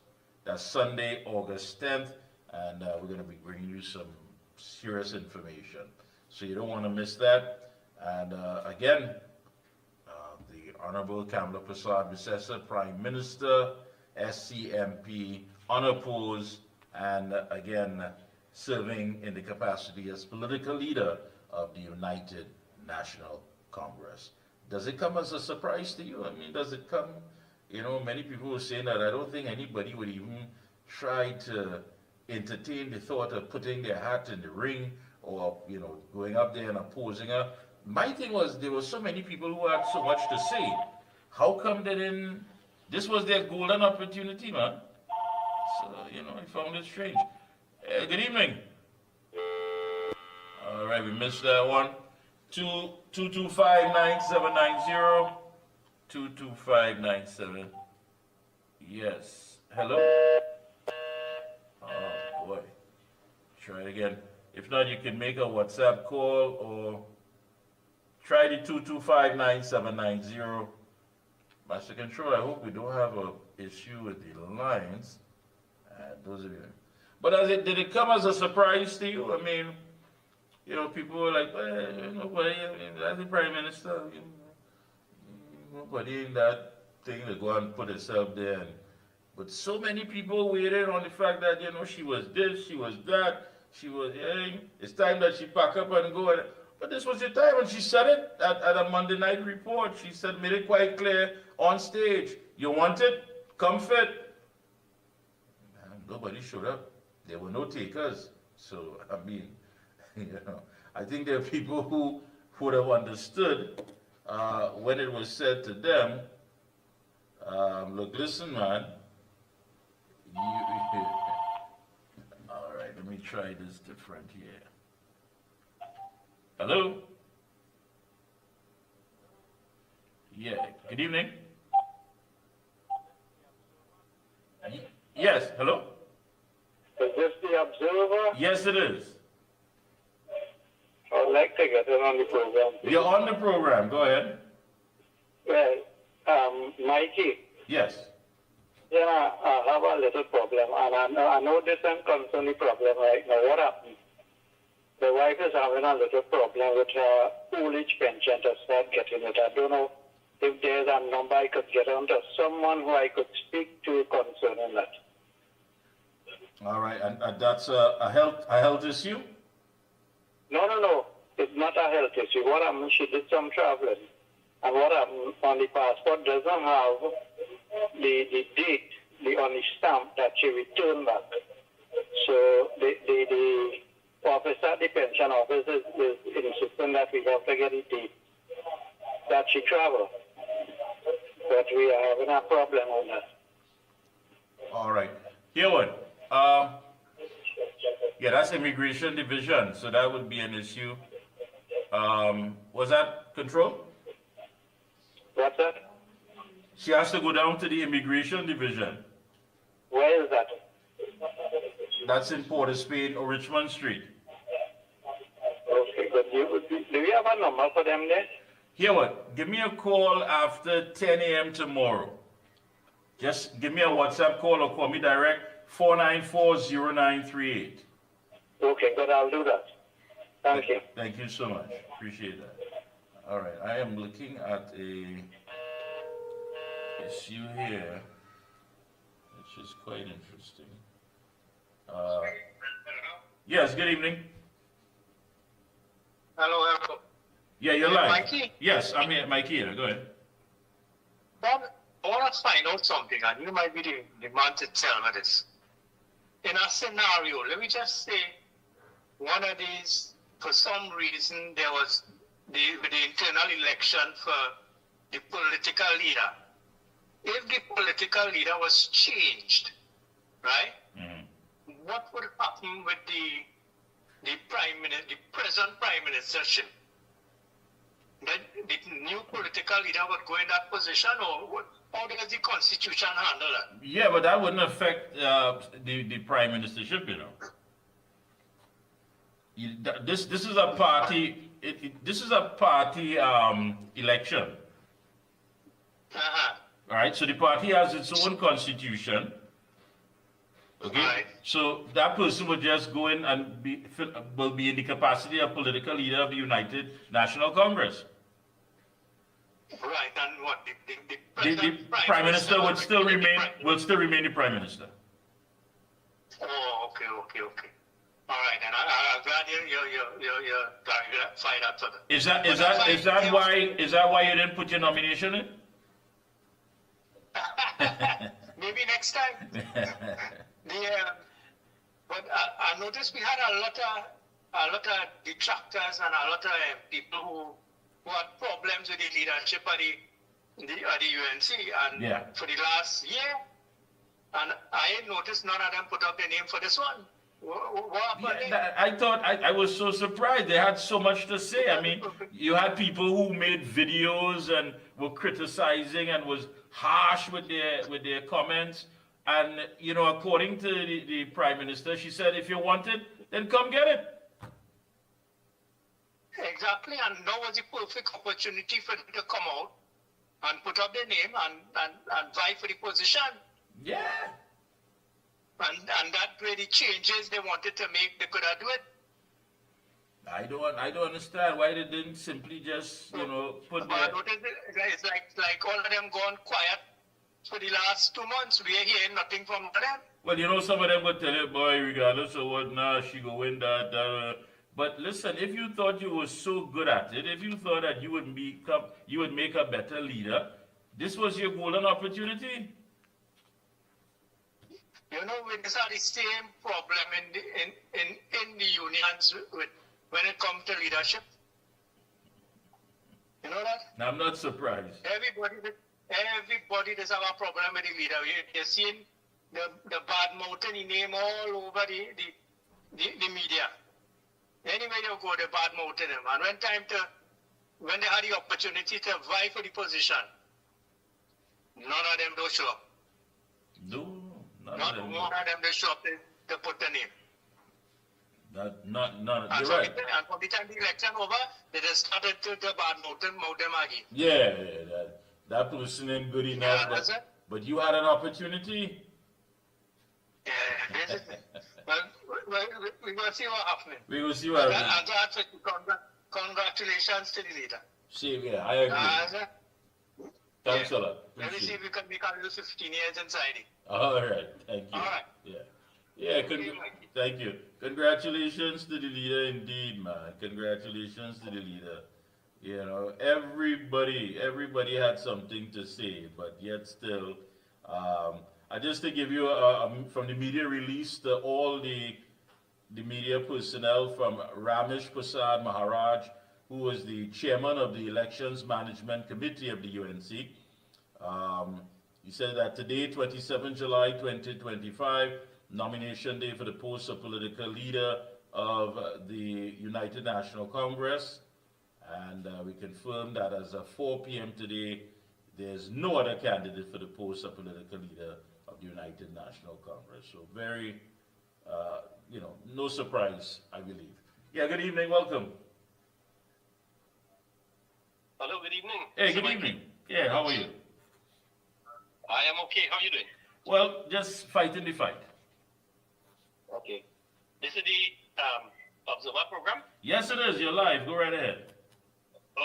That's Sunday, August 10th. And we're going to be bringing you some serious information. So you don't want to miss that. And again, the Honorable Kamala Prasad-Visesa, Prime Minister, SCMP, unopposed, and again, serving in the capacity as political leader of the United National Congress. Does it come as a surprise to you? I mean, does it come, you know, many people were saying that I don't think anybody would even try to entertain the thought of putting their hat in the ring or, you know, going up there and opposing her. My thing was, there were so many people who had so much to say. How come they didn't, this was their golden opportunity, man. So, you know, I found it strange. Good evening. All right, we missed that one. 225-9790. 225-97. Yes. Hello? Oh, boy. Try it again. If not, you can make a WhatsApp call or try the 225-9790. Master Control, I hope we don't have an issue with the lines. Those of you. But did it come as a surprise to you? I mean, you know, people were like, well, nobody, as the Prime Minister, nobody in that thing to go and put herself there. But so many people waited on the fact that, you know, she was this, she was that, she was, it's time that she pack up and go. But this was the time, and she said it at a Monday night report. She said, made it quite clear on stage. You want it? Come fit. Nobody showed up. There were no takers. So, I mean, you know, I think there are people who would have understood when it was said to them, look, listen, man, all right, let me try this different here. Hello? Yeah, good evening. Yes, hello? Is this the Observer? Yes, it is. I'd like to get in on the program. You're on the program. Go ahead. Well, Mikey. Yes. Yeah, I have a little problem, and I know this is concerning problem right now. What happened? The wife is having a little problem with her old age pension to start getting it. I don't know if there's a number I could get on to someone who I could speak to concerning that. All right, and that's a health issue? No. It's not a health issue. What happened, she did some traveling. And what happened, on the passport doesn't have the date, on the stamp that she returned back. So the officer, the pension office is insisting that we have to get a date that she traveled. But we are having a problem on that. All right. Here what? Yeah, that's immigration division, so that would be an issue. Was that Control? What's that? She has to go down to the immigration division. Where is that? That's in Port of Spain or Richmond Street. Okay, but do you have a number for them there? Here what? Give me a call after 10 a.m. tomorrow. Just give me a WhatsApp call or call me direct, 494-0938. Okay, good, I'll do that. Thank you. Thank you so much. Appreciate that. All right, I am looking at a issue here, which is quite interesting. Yes, good evening. Hello. Yeah, you're live. Mikey? Yes, I'm here. Mikey here. Go ahead. Bob, I want to find out something, and you might be the man to tell me this. In a scenario, let me just say, one of these, for some reason, there was the internal election for the political leader. If the political leader was changed, right? What would happen with the present prime ministership? That the new political leader would go in that position, or how does the constitution handle that? Yeah, but that wouldn't affect the prime ministership, you know. This is a party. This is a party election. All right. So the party has its own constitution. Okay. Right. So that person would just go in and will be in the capacity of political leader of the United National Congress. Right. And what The prime minister would still remain the prime minister. Oh, okay. All right, and I'm glad you clarified that further. Is that why you didn't put your nomination in? Maybe next time. But I noticed we had a lot of detractors and a lot of people who had problems with the leadership of the UNC, and for the last year, and I ain't noticed none of them put up their name for this one. I thought I was so surprised. They had so much to say. I mean, you had people who made videos and were criticizing and was harsh with their comments. And you know, according to the prime minister, she said, if you want it, then come get it. Exactly, and now was the perfect opportunity for them to come out and put up their name and vie for the position. Yeah. And that really changes they wanted to make, they could have do it. I don't understand why they didn't simply just, you know, put their... It's like all of them gone quiet for the last 2 months. We are hearing nothing from them. Well, you know, some of them would tell you, boy, regardless of what, nah, she go win that. But listen, if you thought you were so good at it, if you thought that you would make a better leader, this was your golden opportunity. You know, we just have the same problem in the unions when it comes to leadership. You know that? I'm not surprised. Everybody does have a problem with the leader. You're seeing the bad mouthing name all over the media. Anywhere you go, the bad mouthing him. And when they had the opportunity to vie for the position, none of them don't show up. No. Not one of them they show up to put the name. You're right. And from the time the election over, they just started to bad mouth them again. Yeah, that person ain't good enough. Yeah, but you had an opportunity. Yeah, we're going to see what happens. We will see what happens. I'm glad for you. Congratulations to the leader. Same, yeah, I agree. Thanks a lot. Let me see if we can make a little 15 years inside it. All right, thank you. All right. Yeah, thank you. Congratulations to the leader indeed, man. Congratulations to the leader. You know, everybody had something to say, but yet still, just to give you from the media release to all the media personnel, from Ramesh Prasad Maharaj, who was the chairman of the Elections Management Committee of the UNC. He said that today, 27 July 2025, nomination day for the post of political leader of the United National Congress. And we confirm that as of 4 p.m. today, there's no other candidate for the post of political leader of the United National Congress. So very, no surprise, I believe. Yeah, good evening, welcome. Hello, good evening. Hey, good evening. Yeah, how are you? I am okay. How are you doing? Well, just fighting the fight. Okay. This is the Observer program? Yes, it is. You're live. Go right ahead.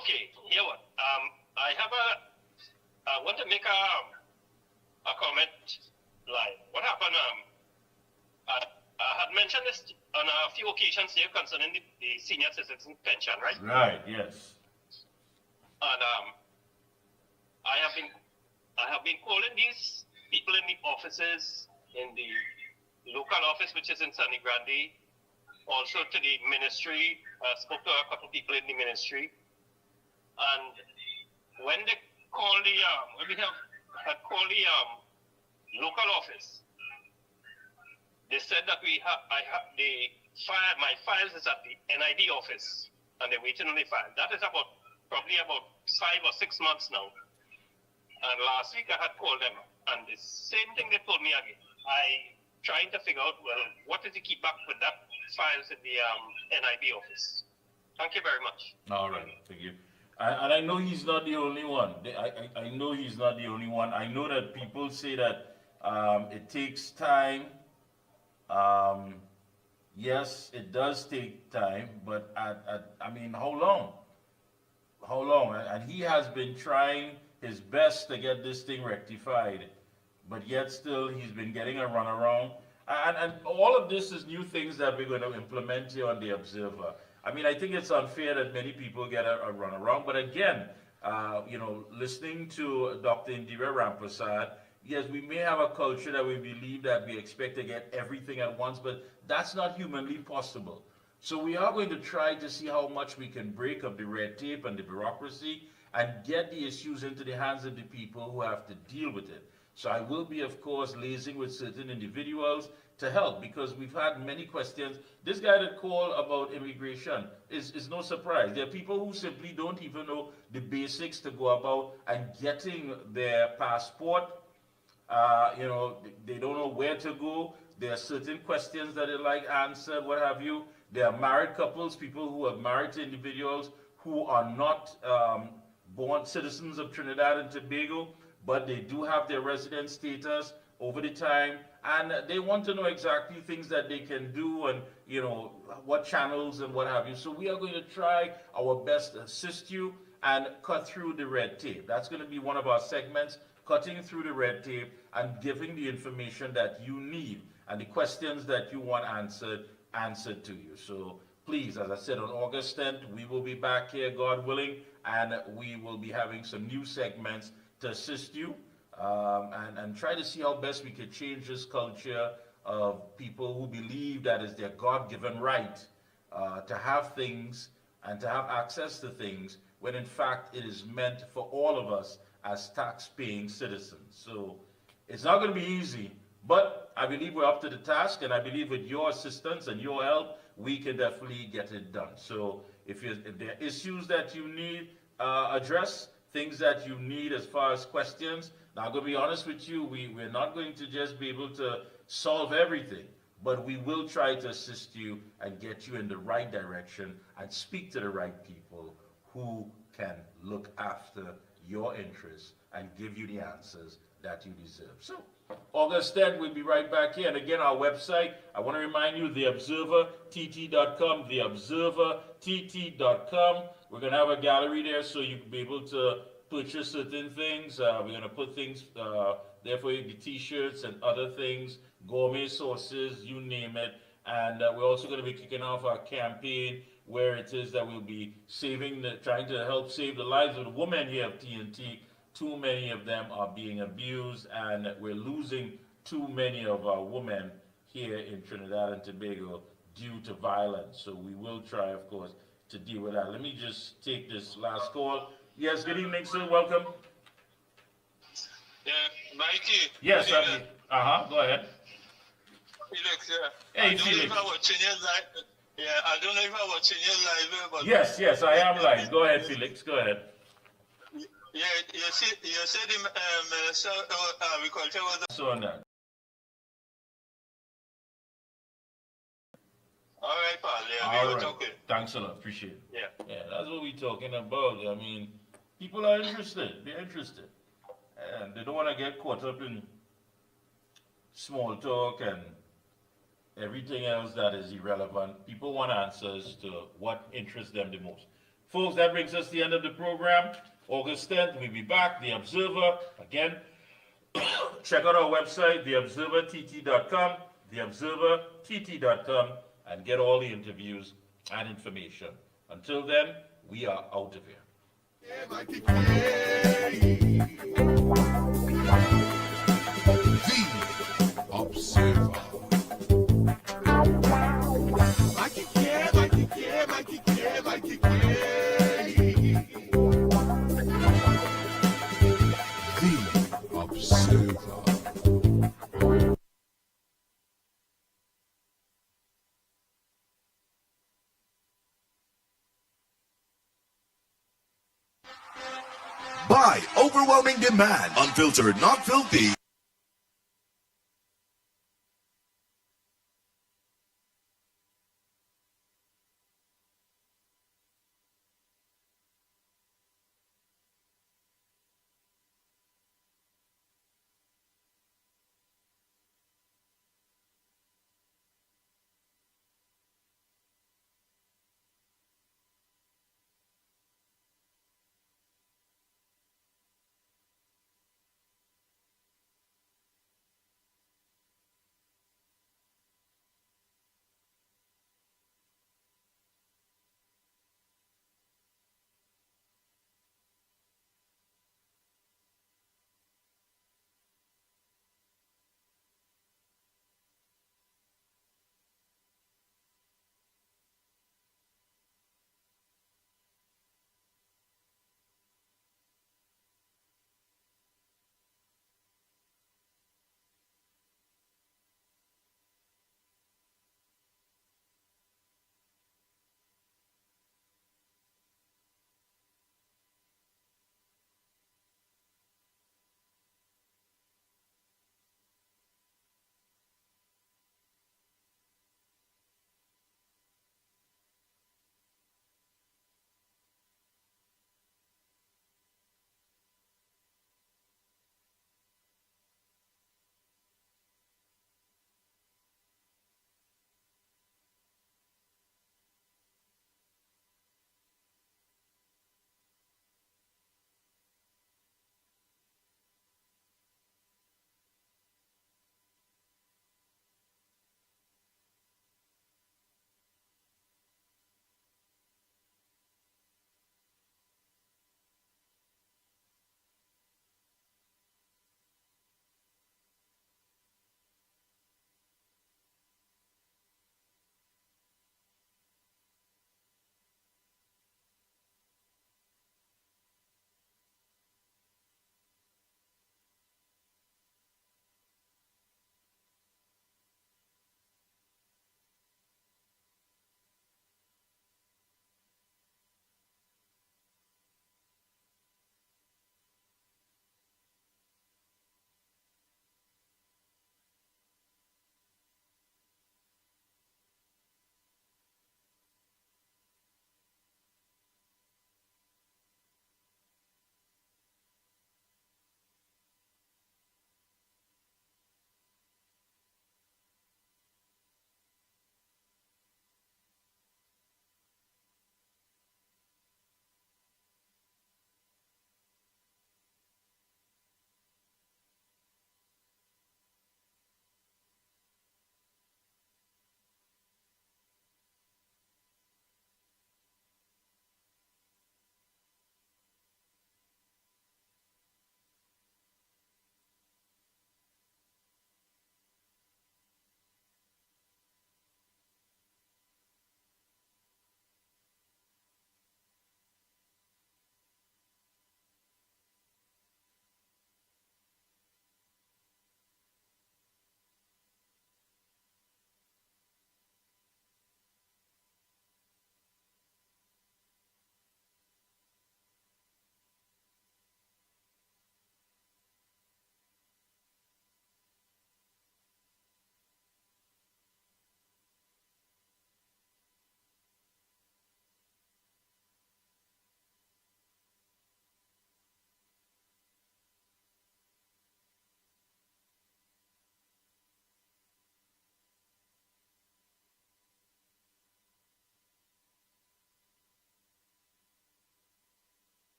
Okay. Here what? I want to make a comment live. What happened? I had mentioned this on a few occasions here concerning the senior citizen pension, right? Right, yes. And I have been calling these people in the offices, in the local office, which is in Sunny Grande, also to the ministry. I spoke to a couple of people in the ministry. And when they called when we had called the local office, they said that my files is at the NID office, and they're waiting on the file. That is probably about 5 or 6 months now. And last week I had called them, and the same thing they told me again. I trying to figure out, well, what is the keep back with that files in the NIB office. Thank you very much. All right, thank you. And I know he's not the only one. I know he's not the only one. I know that people say that it takes time. Yes, it does take time, but I mean, how long? How long? And he has been trying his best to get this thing rectified, but yet still he's been getting a runaround. And all of this is new things that we're going to implement here on The Observer. I mean, I think it's unfair that many people get a runaround, but again, you know, listening to Dr. Indira Ramprasad, yes, we may have a culture that we believe that we expect to get everything at once, but that's not humanly possible. So we are going to try to see how much we can break up the red tape and the bureaucracy and get the issues into the hands of the people who have to deal with it. So I will be, of course, liaising with certain individuals to help, because we've had many questions. This guy that called about immigration is no surprise. There are people who simply don't even know the basics to go about and getting their passport. You know, they don't know where to go. There are certain questions that they like answered, what have you. There are married couples, people who are married to individuals who are not born citizens of Trinidad and Tobago, but they do have their resident status over the time, and they want to know exactly things that they can do and, you know, what channels and what have you. So we are going to try our best to assist you and cut through the red tape. That's going to be one of our segments, cutting through the red tape and giving the information that you need and the questions that you want answered to you. So please, as I said, on August 10th, we will be back here, God willing, and we will be having some new segments to assist you and try to see how best we could change this culture of people who believe that it's their God-given right to have things and to have access to things, when in fact it is meant for all of us as tax-paying citizens. So it's not going to be easy, but I believe we're up to the task, and I believe with your assistance and your help, we can definitely get it done. So if there are issues that you need addressed, things that you need as far as questions, now I'm going to be honest with you, we're not going to just be able to solve everything, but we will try to assist you and get you in the right direction and speak to the right people who can look after your interests and give you the answers that you deserve. So August 10th, we'll be right back here. And again, our website, I want to remind you, theobservertt.com, theobservertt.com. We're going to have a gallery there so you can be able to purchase certain things. We're going to put things there for you, the t-shirts and other things, gourmet sauces, you name it. And we're also going to be kicking off our campaign where it is that we'll be trying to help save the lives of the women here at TNT. Too many of them are being abused, and we're losing too many of our women here in Trinidad and Tobago due to violence. So we will try, of course, to deal with that. Let me just take this last call. Yes, good evening, sir. Welcome. Yeah, Mikey. Yes, go ahead. Felix, yeah. Hey, I don't Felix. know if I watching your live. Yeah, I don't know if I watching your live, but Yes, I am live. Go ahead, Felix. Go ahead. Yeah, you said the Minister of Agriculture was. So on that. All right, pal. Yeah, All we were right. talking. Thanks a lot. Appreciate it. Yeah. Yeah, that's what we're talking about. I mean, people are interested. They're interested. And they don't want to get caught up in small talk and everything else that is irrelevant. People want answers to what interests them the most. Folks, that brings us to the end of the program. August 10th, we'll be back. The Observer, again, check out our website, theobservertt.com, theobservertt.com, and get all the interviews and information. Until then, we are out of here. By overwhelming demand, unfiltered, not filthy.